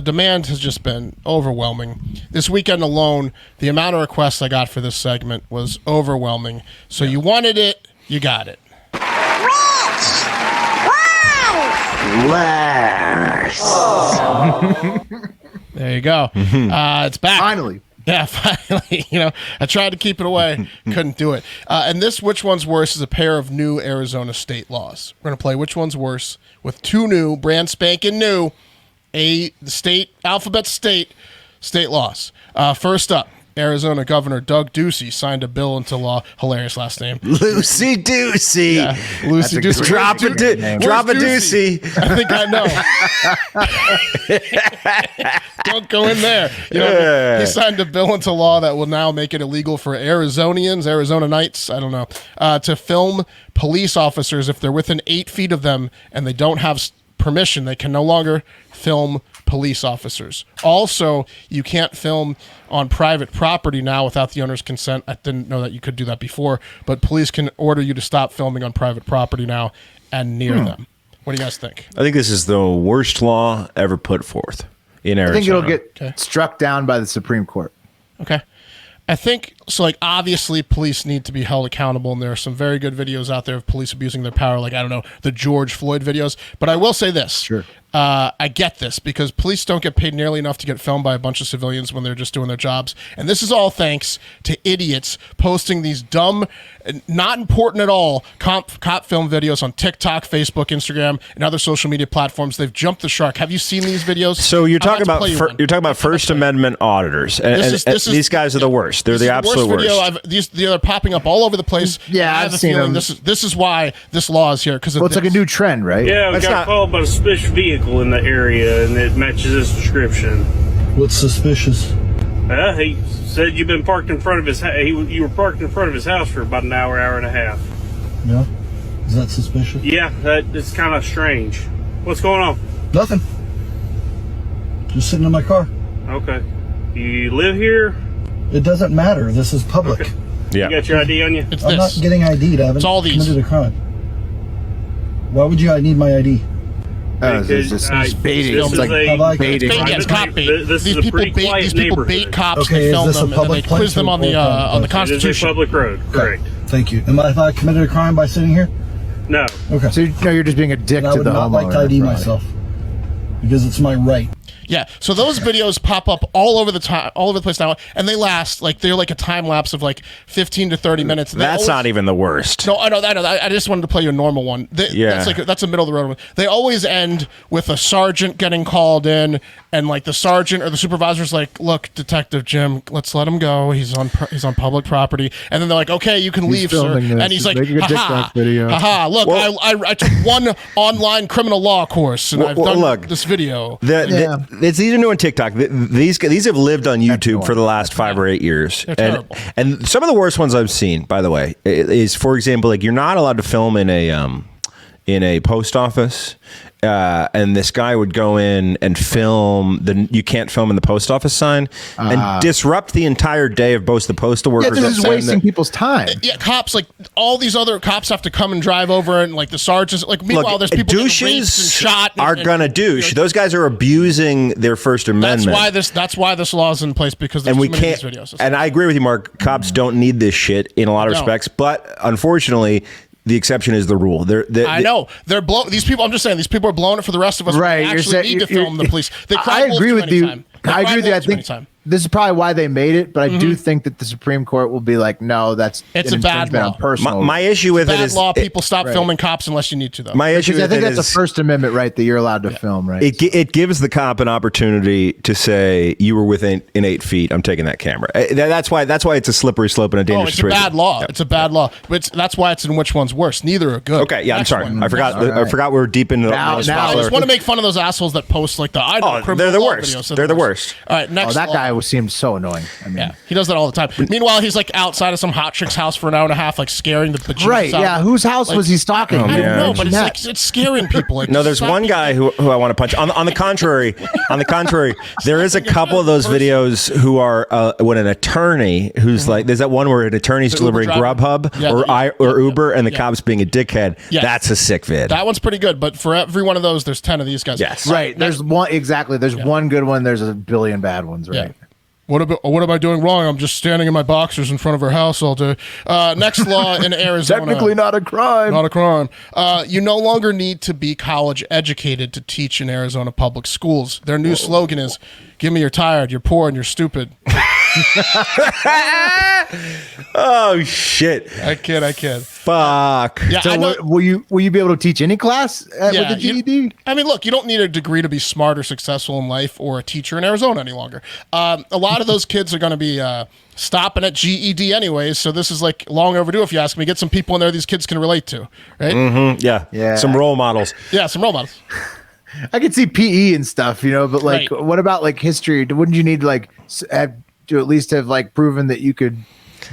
demand has just been overwhelming. This weekend alone, the amount of requests I got for this segment was overwhelming. So you wanted it, you got it. There you go. It's back. Finally. Yeah, finally. I tried to keep it away, couldn't do it. And this Which One's Worse is a pair of new Arizona state laws. We're going to play Which One's Worse with 2 new, brand spanking new, alphabet state laws. First up, Arizona Governor Doug Ducey signed a bill into law. Hilarious last name. Lucy Ducey. Yeah, Lucy Ducey. Drop a Ducey. I think I know. Don't go in there. He signed a bill into law that will now make it illegal for Arizonians, I don't know, to film police officers if they're within 8 feet of them and they don't have permission. They can no longer film police officers. Also, you can't film on private property now without the owner's consent. I didn't know that you could do that before, but police can order you to stop filming on private property now and near them. What do you guys think? I think this is the worst law ever put forth in Arizona. I think it'll get struck down by the Supreme Court. Okay. I think so. Like, obviously, police need to be held accountable, and there are some very good videos out there of police abusing their power. Like, I don't know, the George Floyd videos. But I will say this: Sure. I get this because police don't get paid nearly enough to get filmed by a bunch of civilians when they're just doing their jobs, and this is all thanks to idiots posting these dumb, not important at all cop film videos on TikTok, Facebook, Instagram, and other social media platforms. They've jumped the shark. Have you seen these videos? So you're talking about First Amendment auditors, and these guys are the worst. They're the absolute worst. They're popping up all over the place. Yeah, I have a feeling this is why this law is here because it's like a new trend, right? Yeah, we got called by a suspicious vehicle in the area, and it matches this description. What's suspicious? He said you've been parked in front of his. You were parked in front of his house for about an hour and a half. Yeah, is that suspicious? Yeah, it's kind of strange. What's going on? Nothing. Just sitting in my car. Okay. You live here? It doesn't matter. This is public. Okay. Yeah. You got your ID on you? It's I'm not getting ID'd. I haven't committed a crime. Why would you? I need my ID. It's baiting. It's like baiting. It's cop bait. These people bait cops. Okay, they film is this them a public and they quiz them on the Constitution. It is a public road, correct? Thank you. Have I committed a crime by sitting here? No. Okay. So you're just being a dick I to would the not like to ID myself because it's my right. Yeah, so those videos pop up all over the place now, and they last they're like a time lapse of like 15 to 30 minutes. That's not even the worst. No, I know. I just wanted to play you a normal one. That's a middle of the road one. They always end with a sergeant getting called in, and like the sergeant or the supervisor's like, "Look, Detective Jim, let's let him go. He's on public property." And then they're like, "Okay, you can leave, sir." This. And he's like, "Ha ha! Look, well, I took one online criminal law course, and I've done this video." These are new on TikTok. These have lived on YouTube for the last 5 or 8 years. And some of the worst ones I've seen, by the way, is, for example, like you're not allowed to film in a post office. And this guy would go in and film you can't film in the post office sign and disrupt the entire day of both the postal workers. Yeah, this is wasting people's time. Yeah, cops, like all these other cops have to come and drive over, and like the sergeants, like meanwhile there's people getting raped and shot. Are gonna douche. Those guys are abusing their First Amendment. That's why this law is in place, because there's too many of these videos. And I agree with you, Mark. Cops don't need this shit in a lot of respects, but unfortunately, the exception is the rule. I know they're these people. I'm just saying these people are blowing it for the rest of us. Right? We actually need to film the police. I agree with you. I agree with you. I think this is probably why they made it, but I do think that the Supreme Court will be like, no, it's a bad law. My issue with it is bad law. People stop filming cops unless you need to, though. My issue with it is, I think that's a First Amendment right that you're allowed to film, right? It gives the cop an opportunity to say, you were within 8 feet. I'm taking that camera. That's why it's a slippery slope and a dangerous situation. It's a bad law. It's a bad law. But that's why it's in which one's worse. Neither are good. Okay, yeah, I'm sorry. I forgot we're deep into now, I just want to make fun of those assholes that post like they're the worst. Videos. They're the worst. All right, next. That guy seemed so annoying. I mean, yeah, he does that all the time. Meanwhile, he's like outside of some hot chick's house for an hour and a half, like scaring the bejesus right. out. Yeah, whose house was he stalking? I don't know, but it's scaring people. Like, no, there's one guy who I want to punch. On the contrary, there is a couple of those videos who are when an attorney who's like, there's that one where an attorney's delivering Grubhub or Uber, and the cop's being a dickhead. Yes. That's a sick vid. That one's pretty good, but for every one of those, there's 10 of these guys. Yes, right. There's one exactly. There's one good one. There's a billion bad ones. Right. Yeah. What am I doing wrong? I'm just standing in my boxers in front of her house all day. Next law in Arizona. Technically not a crime. Not a crime. You no longer need to be college educated to teach in Arizona public schools. Their new slogan is, "Give me you're tired, you're poor, and you're stupid." Oh shit! I kid. Fuck. Yeah, so will you be able to teach any class with the GED? I mean, look, you don't need a degree to be smart or successful in life or a teacher in Arizona any longer. A lot of those kids are going to be stopping at GED anyways, so this is like long overdue if you ask me. Get some people in there these kids can relate to, right? Mm-hmm. Yeah. Some role models. Yeah, some role models. I could see PE and stuff, but like, what about like history? Wouldn't you need to at least have like proven that you could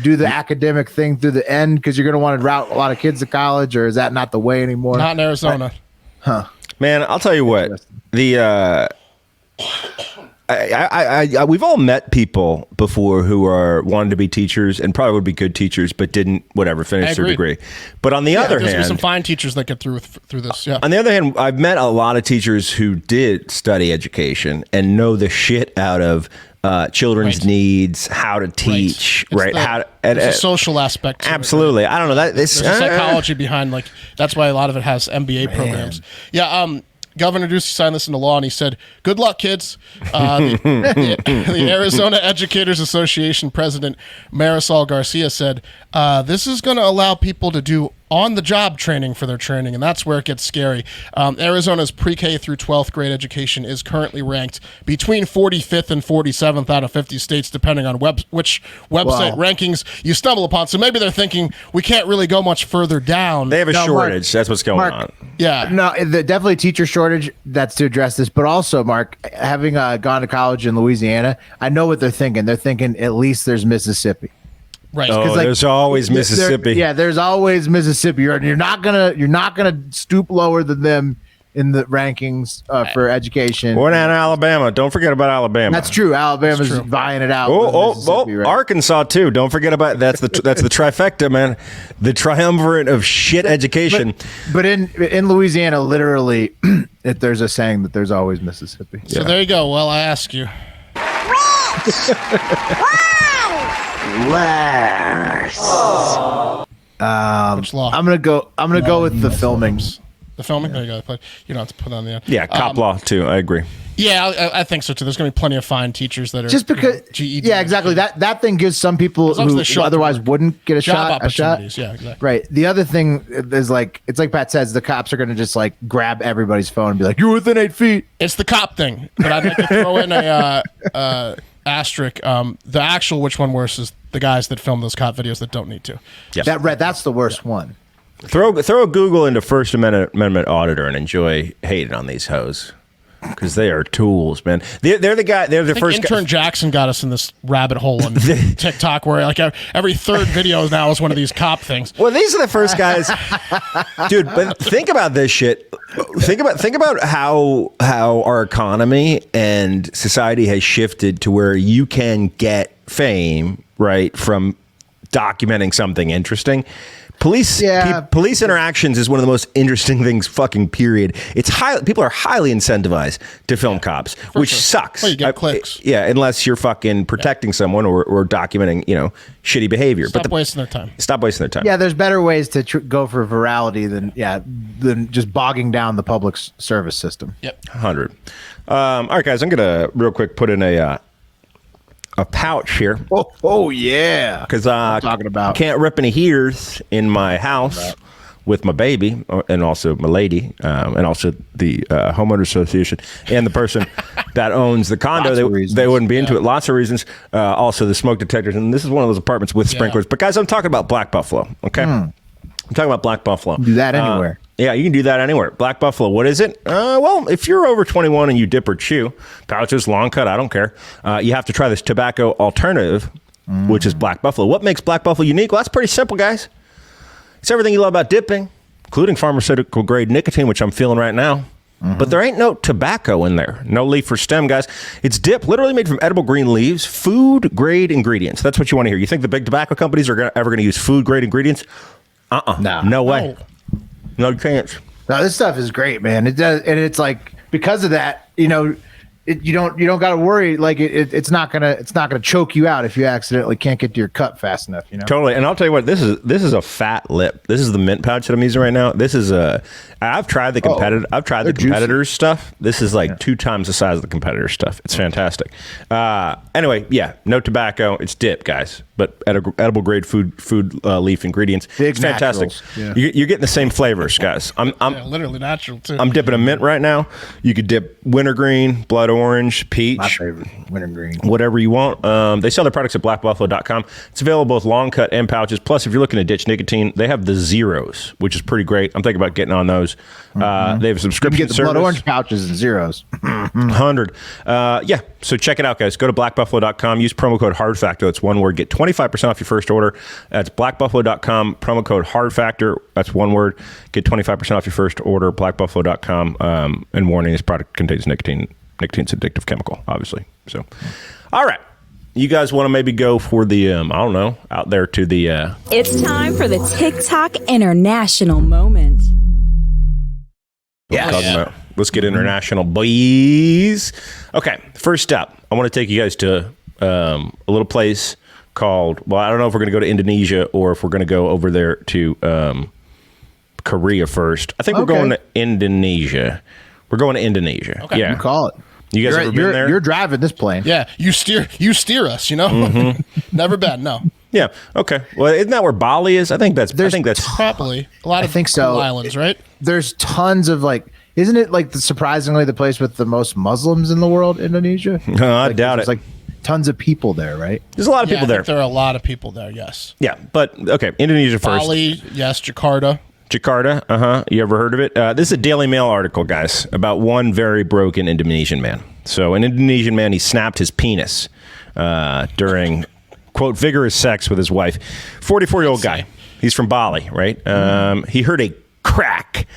do the academic thing through the end, because you're going to want to route a lot of kids to college, or is that not the way anymore? Not in Arizona. Huh. Man, I'll tell you what. we've all met people before who wanted to be teachers and probably would be good teachers, but didn't finish their degree. But on the other hand, there's some fine teachers that get through this. Yeah. On the other hand, I've met a lot of teachers who did study education and know the shit out of children's needs, how to teach, right? There's a social aspect to absolutely. It, right? I don't know that there's a psychology behind that's why a lot of it has MBA programs. Yeah. Governor Ducey signed this into law, and he said, "Good luck, kids." The Arizona Educators Association president Marisol Garcia said, "This is going to allow people to do on-the-job training for their training, and that's where it gets scary." Arizona's pre-K through 12th grade education is currently ranked between 45th and 47th out of 50 states, depending on which website rankings you stumble upon. So maybe they're thinking we can't really go much further down. They have a shortage. That's what's going on. Yeah. No, definitely teacher shortage. That's to address this. But also, Mark, having gone to college in Louisiana, I know what they're thinking. They're thinking at least there's Mississippi. Right. Oh, there's always Mississippi. There's always Mississippi. You're not gonna stoop lower than them in the rankings for education. Or not Alabama. Don't forget about Alabama. That's true. Alabama's vying it out. Right? Arkansas too. Don't forget about that's the trifecta, man. The triumvirate of shit education. But in Louisiana, literally, there's a saying that there's always Mississippi. So there you go. Well, I ask you. Which law? I'm gonna go with the filming. The filming? There you go. You don't have to put it on the end. Yeah, cop law too. I agree. Yeah, I think so too. There's going to be plenty of fine teachers that are just because. GED. Yeah, exactly. That thing gives some people who otherwise wouldn't get a shot. Yeah, exactly. Right. The other thing is it's like Pat says, the cops are going to just grab everybody's phone and be like, "You're within 8 feet." It's the cop thing, but I'd like to throw in a asterisk. The actual which one worse is the guys that film those cop videos that don't need to. Yes. That's the worst one. Throw a Google into First Amendment auditor and enjoy hating on these hoes. Because they are tools, man. They're the guy. They're the first. Intern Jackson got us in this rabbit hole on TikTok, where every third video now is one of these cop things. Well, these are the first guys, dude. But think about this shit. Think about how our economy and society has shifted to where you can get fame right from documenting something interesting. Police interactions is one of the most interesting things. Fucking period. People are highly incentivized to film cops, which sucks. Well, you get clicks. Yeah, unless you're fucking protecting someone or documenting shitty behavior. Stop wasting their time. Stop wasting their time. Yeah, there's better ways to go for virality than just bogging down the public service system. Yep. 100. All right, guys, I'm gonna real quick put in a pouch here. Oh yeah, because talking about can't rip any heaters in my house with my baby and also my lady and also the homeowner association and the person that owns the condo. They wouldn't be into it. Lots of reasons. Also the smoke detectors, and this is one of those apartments with sprinklers. But guys, I'm talking about Black Buffalo. Okay, I'm talking about Black Buffalo. Do that anywhere. Yeah, you can do that anywhere. Black Buffalo, what is it? Well, if you're over 21 and you dip or chew, pouches, long cut, I don't care. You have to try this tobacco alternative, which is Black Buffalo. What makes Black Buffalo unique? Well, that's pretty simple, guys. It's everything you love about dipping, including pharmaceutical grade nicotine, which I'm feeling right now. But there ain't no tobacco in there. No leaf or stem, guys. It's dip, literally made from edible green leaves, food grade ingredients. That's what you want to hear. You think the big tobacco companies are ever going to use food grade ingredients? No way. No chance. No, this stuff is great, man. It does, and it's because of that, you don't got to worry. It's not gonna choke you out if you accidentally can't get to your cup fast enough. Totally. And I'll tell you what, this is a fat lip. This is the mint pouch that I'm using right now. This is I've tried the competitors stuff. This is 2 times the size of the competitor stuff. It's fantastic. Anyway, yeah, no tobacco. It's dip, guys. But edible grade food leaf ingredients. It's fantastic. Yeah. You're getting the same flavors, guys. I'm literally natural too. I'm dipping a mint right now. You could dip wintergreen, blood orange, peach, my favorite, wintergreen, whatever you want. They sell their products at blackbuffalo.com. It's available both long cut and pouches. Plus, if you're looking to ditch nicotine, they have the zeros, which is pretty great. I'm thinking about getting on those. They have a subscription you can get the service. blood orange pouches and zeros. 100. Yeah. So check it out, guys. Go to blackbuffalo.com. Use promo code HARDFACTOR. That's one word. Get 25% off your first order. That's blackbuffalo.com. Promo code HARDFACTOR. That's one word. Get 25% off your first order. Blackbuffalo.com. And warning: this product contains nicotine. Nicotine's an addictive chemical, obviously. So, all right. You guys want to maybe go for the, I don't know, out there to the... It's time for the TikTok International Moment. Yeah. Let's get international, boys. Okay, first up, I want to take you guys to a little place called, well, I don't know if we're going to go to Indonesia or if we're going to go over there to Korea first. I think we're going to Indonesia. We're going to Indonesia. Okay. Yeah. You call it. You guys ever been there? You're driving this plane. Yeah, you steer us, you know? Mm-hmm. Never been, no. Yeah, okay. Well, isn't that where Bali is? I think that's probably a lot of cool so. Islands, right? There's tons of isn't it surprisingly the place with the most Muslims in the world, Indonesia? I doubt it. There's tons of people there, right? There's a lot of people there. There are a lot of people there, yes. Yeah, but okay, Indonesia first. Bali, yes, Jakarta. You ever heard of it? This is a Daily Mail article, guys, about one very broken Indonesian man. So an Indonesian man, he snapped his penis during, quote, vigorous sex with his wife. 44-year-old guy. He's from Bali, right? He heard a crack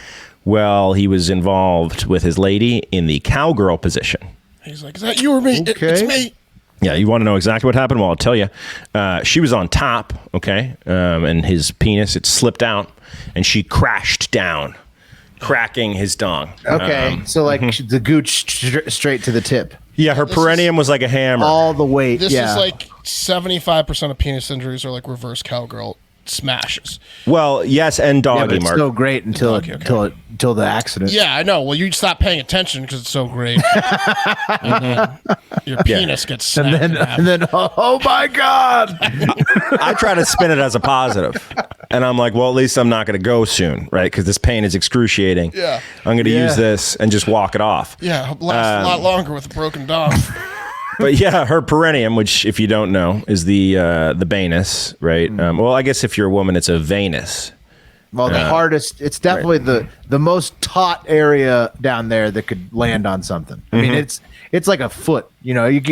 while he was involved with his lady in the cowgirl position. He's like, is that you or me? Okay. It's me. Yeah, you want to know exactly what happened? Well, I'll tell you. She was on top, okay, and his penis, it slipped out, and she crashed down, cracking his dong. Okay, so the gooch straight to the tip. Yeah, her perineum was like a hammer. All the weight. This is 75% of penis injuries are reverse cowgirl smashes. Well, yes, and doggy, Mark. It's so great until the accident. Yeah, I know. Well, you stop paying attention because it's so great. Your penis gets snapped and then oh my God. I try to spin it as a positive. And I'm like, well, at least I'm not going to go soon, right? Because this pain is excruciating. Yeah. I'm going to use this and just walk it off. Yeah, it'll last a lot longer with a broken dog. But yeah, her perineum, which if you don't know, is the banus, right? Well, I guess if you're a woman, it's a vanus. Well, the hardest. It's definitely the most taut area down there that could land on something. I mean, it's like a foot. You know, you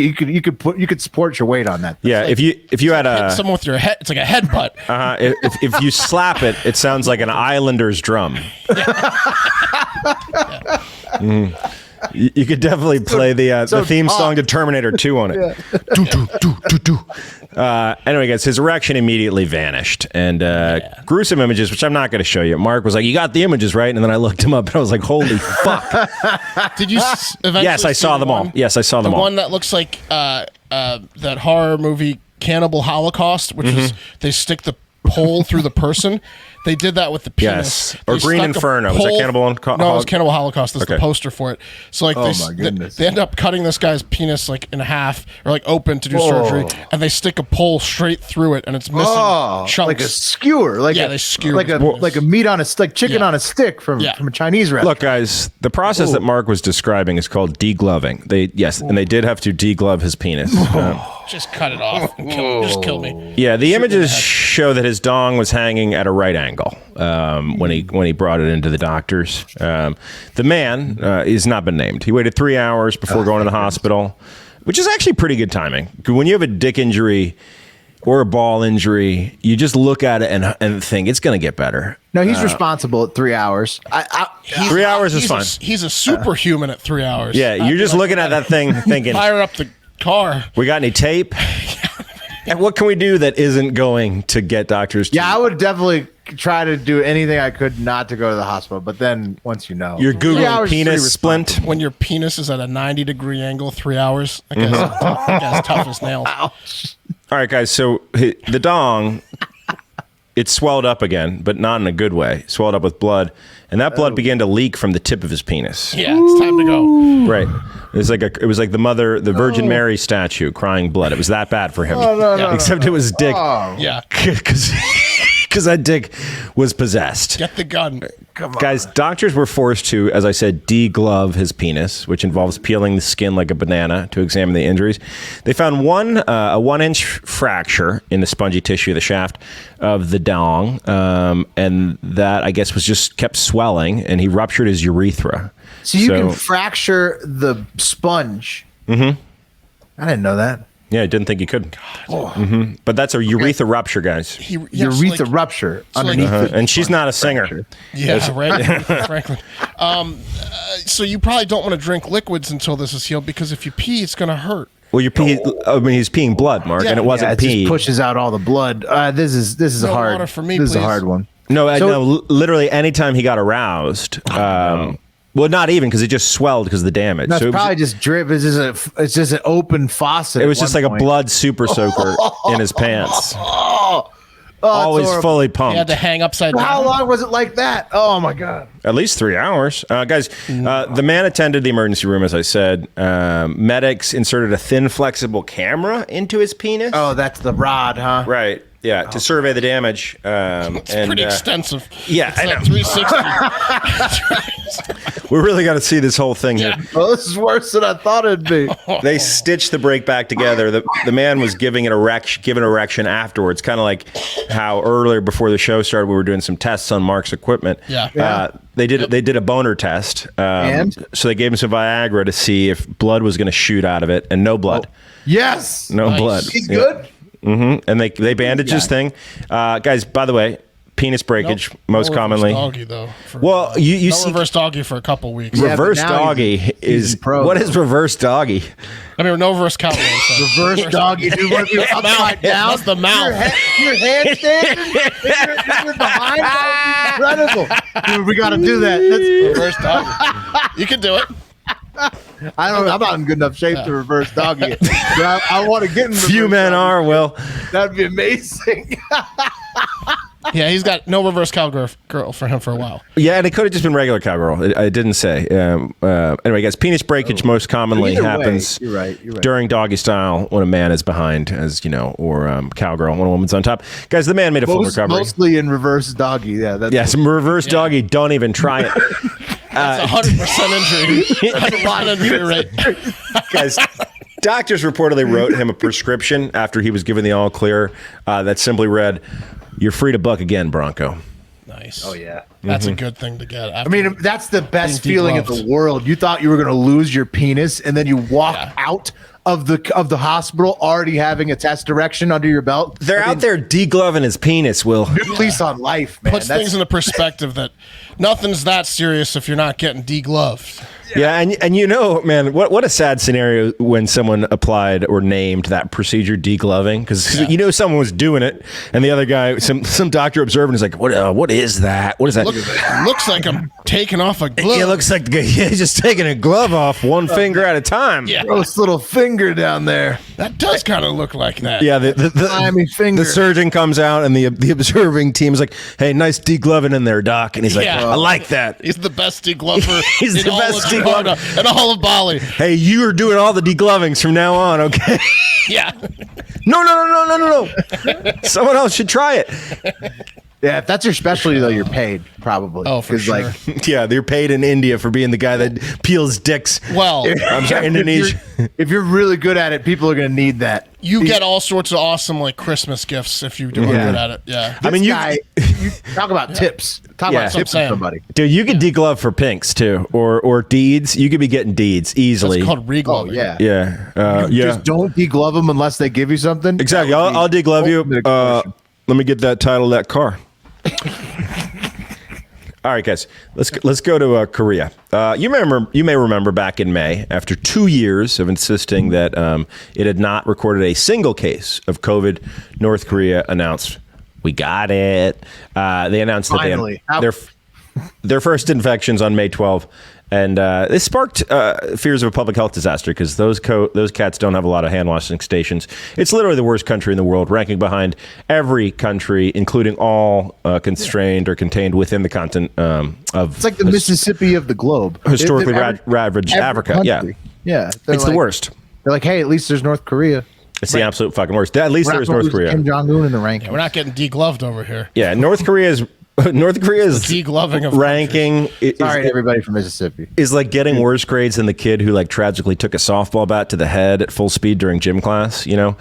could support your weight on that. Yeah, if you had hit someone with your head, it's like a headbutt. If you slap it, it sounds like an Islanders drum. You could definitely play the theme song to Terminator 2 on it. Anyway, guys, his erection immediately vanished. And gruesome images, which I'm not going to show you. Mark was like, you got the images, right? And then I looked him up and I was like, holy fuck. Did you eventually Yes, I saw them all. Yes, I saw them all. The one that looks like that horror movie Cannibal Holocaust, which is they stick the pole through the person. They did that with the penis. Yes. Or Green Inferno. Was that Cannibal Holocaust? No, it was Cannibal Holocaust. That's the poster for it. So they end up cutting this guy's penis in half or open to do surgery, and they stick a pole straight through it, and it's missing chunks. Like a skewer. They skewer like a meat on a stick, chicken on a stick from a Chinese restaurant. Look, guys, the process that Mark was describing is called degloving. And they did have to deglove his penis. Just cut it off and kill me. Yeah, the images show that his dong was hanging at a right angle when he brought it into the doctors. The man has not been named. He waited 3 hours before going to the hospital, which is actually pretty good timing. When you have a dick injury or a ball injury, you just look at it and think it's going to get better. No, he's responsible at 3 hours. 3 hours is fine. He's a superhuman at 3 hours. Yeah, you're just looking at that thing thinking, fire up the car. We got any tape? And what can we do that isn't going to get doctors to... Yeah, I would definitely try to do anything I could not to go to the hospital. But then once you know. You're Googling penis splint. When your penis is at a 90-degree angle, 3 hours. That guy's tough as nails. Ouch. All right, guys. So the dong, it swelled up again, but not in a good way. Swelled up with blood. And that blood began to leak from the tip of his penis. Yeah, it's time to go. Right. It was like the Virgin Mary statue crying blood. It was that bad for him. Except it was dick. Yeah. Because that dick was possessed. Get the gun. Come on. Guys, doctors were forced to, as I said, deglove his penis, which involves peeling the skin like a banana to examine the injuries. They found a 1-inch fracture in the spongy tissue of the shaft of the dong, and that, I guess, was just kept swelling, and he ruptured his urethra. So you can fracture the sponge. Mm-hmm. I didn't know that. Yeah, I didn't think he could. But that's a urethra rupture, guys. Urethra rupture underneath it. And she's not a singer. Yeah, right. Frankly. So you probably don't want to drink liquids until this is healed, because if you pee, it's going to hurt. Well, you're peeing. I mean, he's peeing blood, Mark, and it wasn't it pee. just pushes out all the blood. This is No hard. water for me, this is a please. hard one. No, So- no, literally anytime he got aroused. Well, not even, because it just swelled because of the damage. That's So it was- probably just drip. It's just an open faucet. It was at just one like point. a blood super soaker in his pants. Oh, it's Always horrible. fully You had pumped. to hang upside down. How long was it like that? Oh my god! At least 3 hours. Guys, the man attended the emergency room, as I said. Medics inserted a thin, flexible camera into his penis. Oh, that's the rod, huh? Right. Yeah, to survey the damage. It's pretty extensive. Yeah, It's I like know. 360. We really got to see this whole thing here. Well, this is worse than I thought it'd be. They stitched the break back together. The man was giving erection afterwards, kind of like how earlier before the show started, we were doing some tests on Mark's equipment. Yeah. They did a boner test. And? So they gave him some Viagra to see if blood was going to shoot out of it, and no blood. Yes, No Nice. blood. he's Yeah. good. And they bandaged his thing. Guys, by the way, penis breakage most No reverse commonly. doggy, though. Well, you no see, reverse doggy for a couple weeks. Yeah, reverse but now doggy he's is pro. what is reverse doggy? I mean, no reverse cowgirl. Reverse doggy, dude. What if you're upside down? That's the mouth. Your handstand. You're behind. That would be incredible. Dude, we got to do that. Reverse doggy. You can do it. I'm not in good enough shape to reverse doggy it. But I want to get in. Few reverse men doggy. are. Well, That'd be amazing. Yeah, he's got no reverse cowgirl for him for a while. yeah, and it could have just been regular cowgirl. I didn't say. Anyway, guys, penis breakage most commonly Either way, happens you're right. during doggy style when a man is behind, as you know, or cowgirl when a woman's on top. Guys, the man made a full recovery. Mostly in reverse doggy. Yeah, that's Yeah, some reverse doggy. Don't even try it. That's 100% injury. That's a lot of injury rate. Guys, doctors reportedly wrote him a prescription after he was given the all clear that simply read, "You're free to buck again, Bronco." Nice. Oh yeah. That's a good thing to get. I mean, that's the best Being feeling in degloved. the world. You thought you were going to lose your penis, and then you walk out of the hospital already having a test direction under your belt. They're out there degloving his penis, Will. New lease on life, man. puts things into perspective that nothing's that serious if you're not getting degloved. Yeah, and you know, man, what a sad scenario when someone applied or named that procedure degloving, because you know someone was doing it, and the other guy, some doctor observing, is like, what is that? What is that? Looks like I'm taking off a glove. It looks like the guy he's just taking a glove off one finger at a time. Yeah. gross little finger down there. That does kind of look like that. Yeah, the Slimy finger. the surgeon comes out, and the observing team is like, "Hey, nice degloving in there, doc." And he's like, Yeah. "I like that." He's the best deglover He's in the all best of deglover. Florida and all of Bali. Hey, you are doing all the deglovings from now on, okay? Yeah. No. Someone else should try it. Yeah, if that's your specialty, though, you're paid probably. Oh, for 'Cause, sure. Like, Yeah, they're paid in India for being the guy that peels dicks. Well, I'm sorry, Indonesia. if you're really good at it, people are going to need that. you get all sorts of awesome like Christmas gifts if you do good at it. Yeah. I mean, This you, guy, you talk about tips. Talk Yeah. about tips Saying. from somebody. dude, you could deglove for pinks too, or deeds. You could be getting deeds easily. It's called Oh regloving. yeah. Yeah, yeah. Just don't deglove them unless they give you something. Exactly. That would be I'll deglove you. ultimate extortion. Let me get that title of that car. All right, guys. Let's go to Korea. You may remember back in May, after 2 years of insisting that it had not recorded a single case of COVID, North Korea announced, "We got it." They announced that Finally. their first infections on May 12th. And this sparked fears of a public health disaster because those cats don't have a lot of hand washing stations. It's literally the worst country in the world, ranking behind every country, including all constrained or contained within the continent of. It's like the Mississippi of the globe. Historically Every ravaged Africa. Yeah. country. Yeah. It's the worst. They're like, hey, at least there's North Korea. It's the absolute fucking worst. At least We're there's not North gonna lose Korea. Kim Jong-un in the ranking. We're not getting degloved over here. Yeah, North Korea's Degloving of ranking Sorry, everybody from Mississippi. is like getting worse grades than the kid who like tragically took a softball bat to the head at full speed during gym class. You know,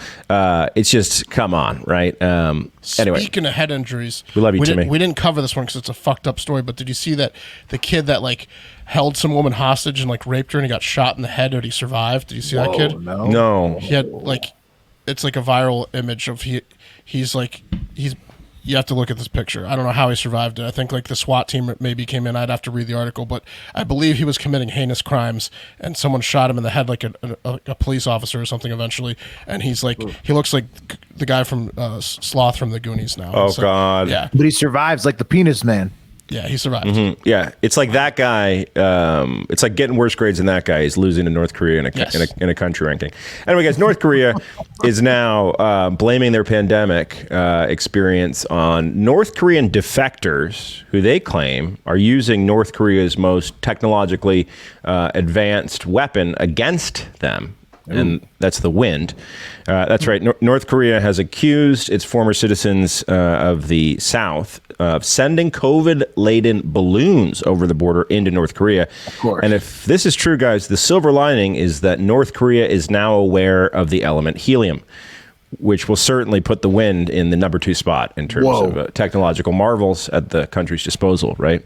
it's just come on, right? Anyway, Speaking of head injuries, We love you, Timmy. We didn't cover this one because it's a fucked up story. But did you see that the kid that like held some woman hostage and like raped her and he got shot in the head, but he survived? Did you see that kid? No. no. He had like it's like a viral image of he's you have to look at this picture. I don't know how he survived it. I think like the SWAT team maybe came in. I'd have to read the article, but I believe he was committing heinous crimes and someone shot him in the head, like a police officer or something eventually. And he's like, he looks like the guy from Sloth from the Goonies now. Oh, God. Yeah. But he survives like the penis man. Yeah, he survived. Mm-hmm. Yeah, it's like that guy. It's like getting worse grades than that guy. He's losing to North Korea in a country ranking. Anyway, guys, North Korea is now blaming their pandemic experience on North Korean defectors, who they claim are using North Korea's most technologically advanced weapon against them. And that's the wind. That's right. North Korea has accused its former citizens of the South of sending COVID-laden balloons over the border into North Korea. Of course. And if this is true, guys, the silver lining is that North Korea is now aware of the element helium, which will certainly put the wind in the number 2 spot in terms of technological marvels at the country's disposal, right?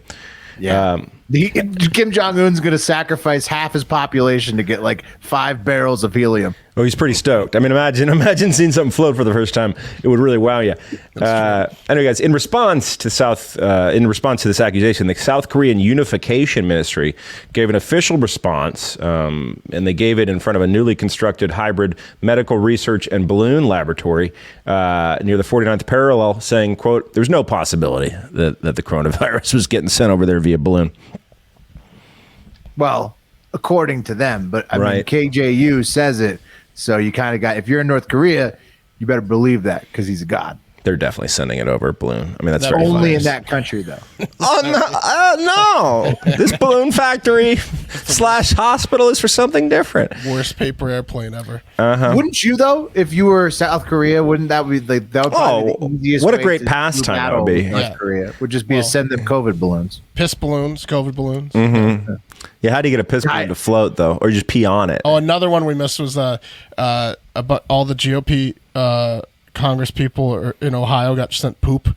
Yeah. Kim Jong-un's going to sacrifice half his population to get like 5 barrels of helium. Oh, he's pretty stoked. I mean, imagine seeing something float for the first time. It would really wow you. Anyway, guys, in response to this accusation, the South Korean Unification Ministry gave an official response, and they gave it in front of a newly constructed hybrid medical research and balloon laboratory near the 49th parallel, saying, quote, "There's no possibility that the coronavirus was getting sent over there via balloon." Well, according to them, but I mean, KJU says it. So you kind of got, if you're in North Korea, you better believe that because he's a god. They're definitely sending it over balloon. I mean, that's very only nice. In that country, though. Oh, no. This balloon factory / hospital is for something different. Worst paper airplane ever. Wouldn't you, though? If you were South Korea, wouldn't that be like, that would probably be the easiest what a way great to pastime that battle would be. North Korea would just be to send them COVID balloons. Piss balloons, COVID balloons. Mm-hmm. Yeah, how do you get a piss balloon to float, though? Or just pee on it? Oh, another one we missed was about all the GOP Congress people in Ohio got sent poop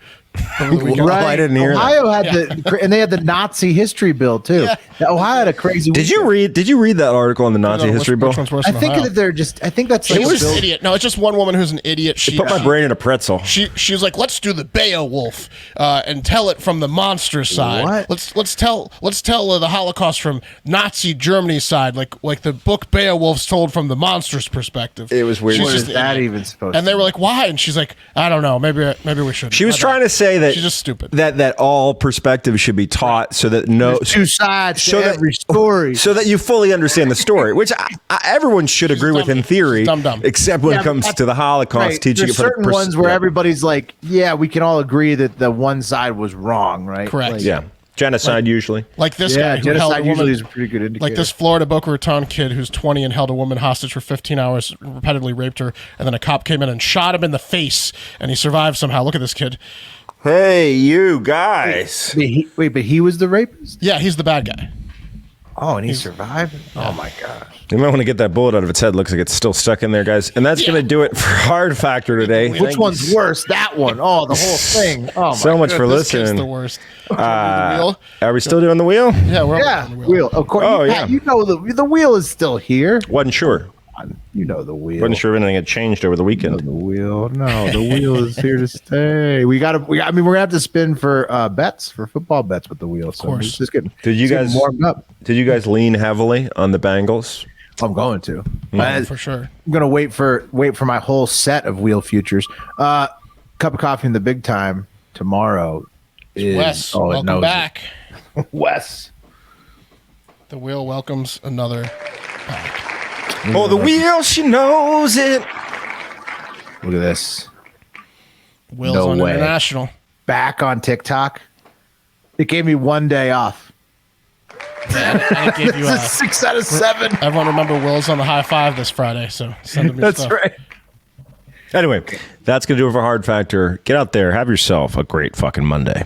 over the weekend. Right. I didn't hear Ohio that. had and they had the Nazi history bill too. Yeah. Ohio had a crazy. Did you read that article on the Nazi history bill? Which one's worse I than think Ohio? that they're just. I think that's like She's an idiot. No, it's just one woman who's an idiot. She Put my brain in a pretzel. She was like, let's do the Beowulf and tell it from the monster side. What? Let's tell the Holocaust from Nazi Germany's side, like the book Beowulf's told from the monster's perspective. It was weird. What is that even supposed? And they were like, why? And she's like, I don't know. Maybe we should. She was trying to say that she's just stupid. That all perspectives should be taught, so that There's 2 sides to every story, so that you fully understand the story, which everyone should agree with in theory, dumb. except when it comes to the Holocaust. Teaching There's it from certain ones where everybody's like, yeah, we can all agree that the one side was wrong, right? Correct. Like, yeah, genocide usually. Like this guy who held a genocide woman, usually is a pretty good indicator. like this Florida Boca Raton kid who's 20 and held a woman hostage for 15 hours, repeatedly raped her, and then a cop came in and shot him in the face, and he survived somehow. Look at this kid. Hey, you guys. Wait, but he was the rapist? Yeah, he's the bad guy. Oh, and he survived? Oh, my gosh. You might want to get that bullet out of its head. Looks like it's still stuck in there, guys. And that's going to do it for Hard Factor today. Which one's worse? That one. Oh, the whole thing. Oh, my So much for This kid's listening. the worst. Are we still doing the wheel? Yeah, we're Yeah, on the wheel. Of course. Oh, Pat, yeah. you know the wheel is still here. Wasn't sure. You know the wheel. Wasn't sure if anything had changed over the weekend. The wheel. No, the wheel is here to stay. I mean, we're gonna have to spin for bets, for football bets with the wheel. So course. it's just getting. Did you guys warmed up? Did you guys lean heavily on the Bengals? I'm going to. for sure. I'm gonna wait for my whole set of wheel futures. Cup of coffee in the big time tomorrow is Wes, welcome back. Wes. The wheel welcomes another pack. Oh, the wheel, she knows it. Look at this. Will's No on way. International. Back on TikTok. It gave me one day off. And it gave you This is 6 out of 7. everyone remember Will's on the high five this Friday, so send him your That's stuff. right. Anyway, that's going to do it for Hard Factor. Get out there. Have yourself a great fucking Monday.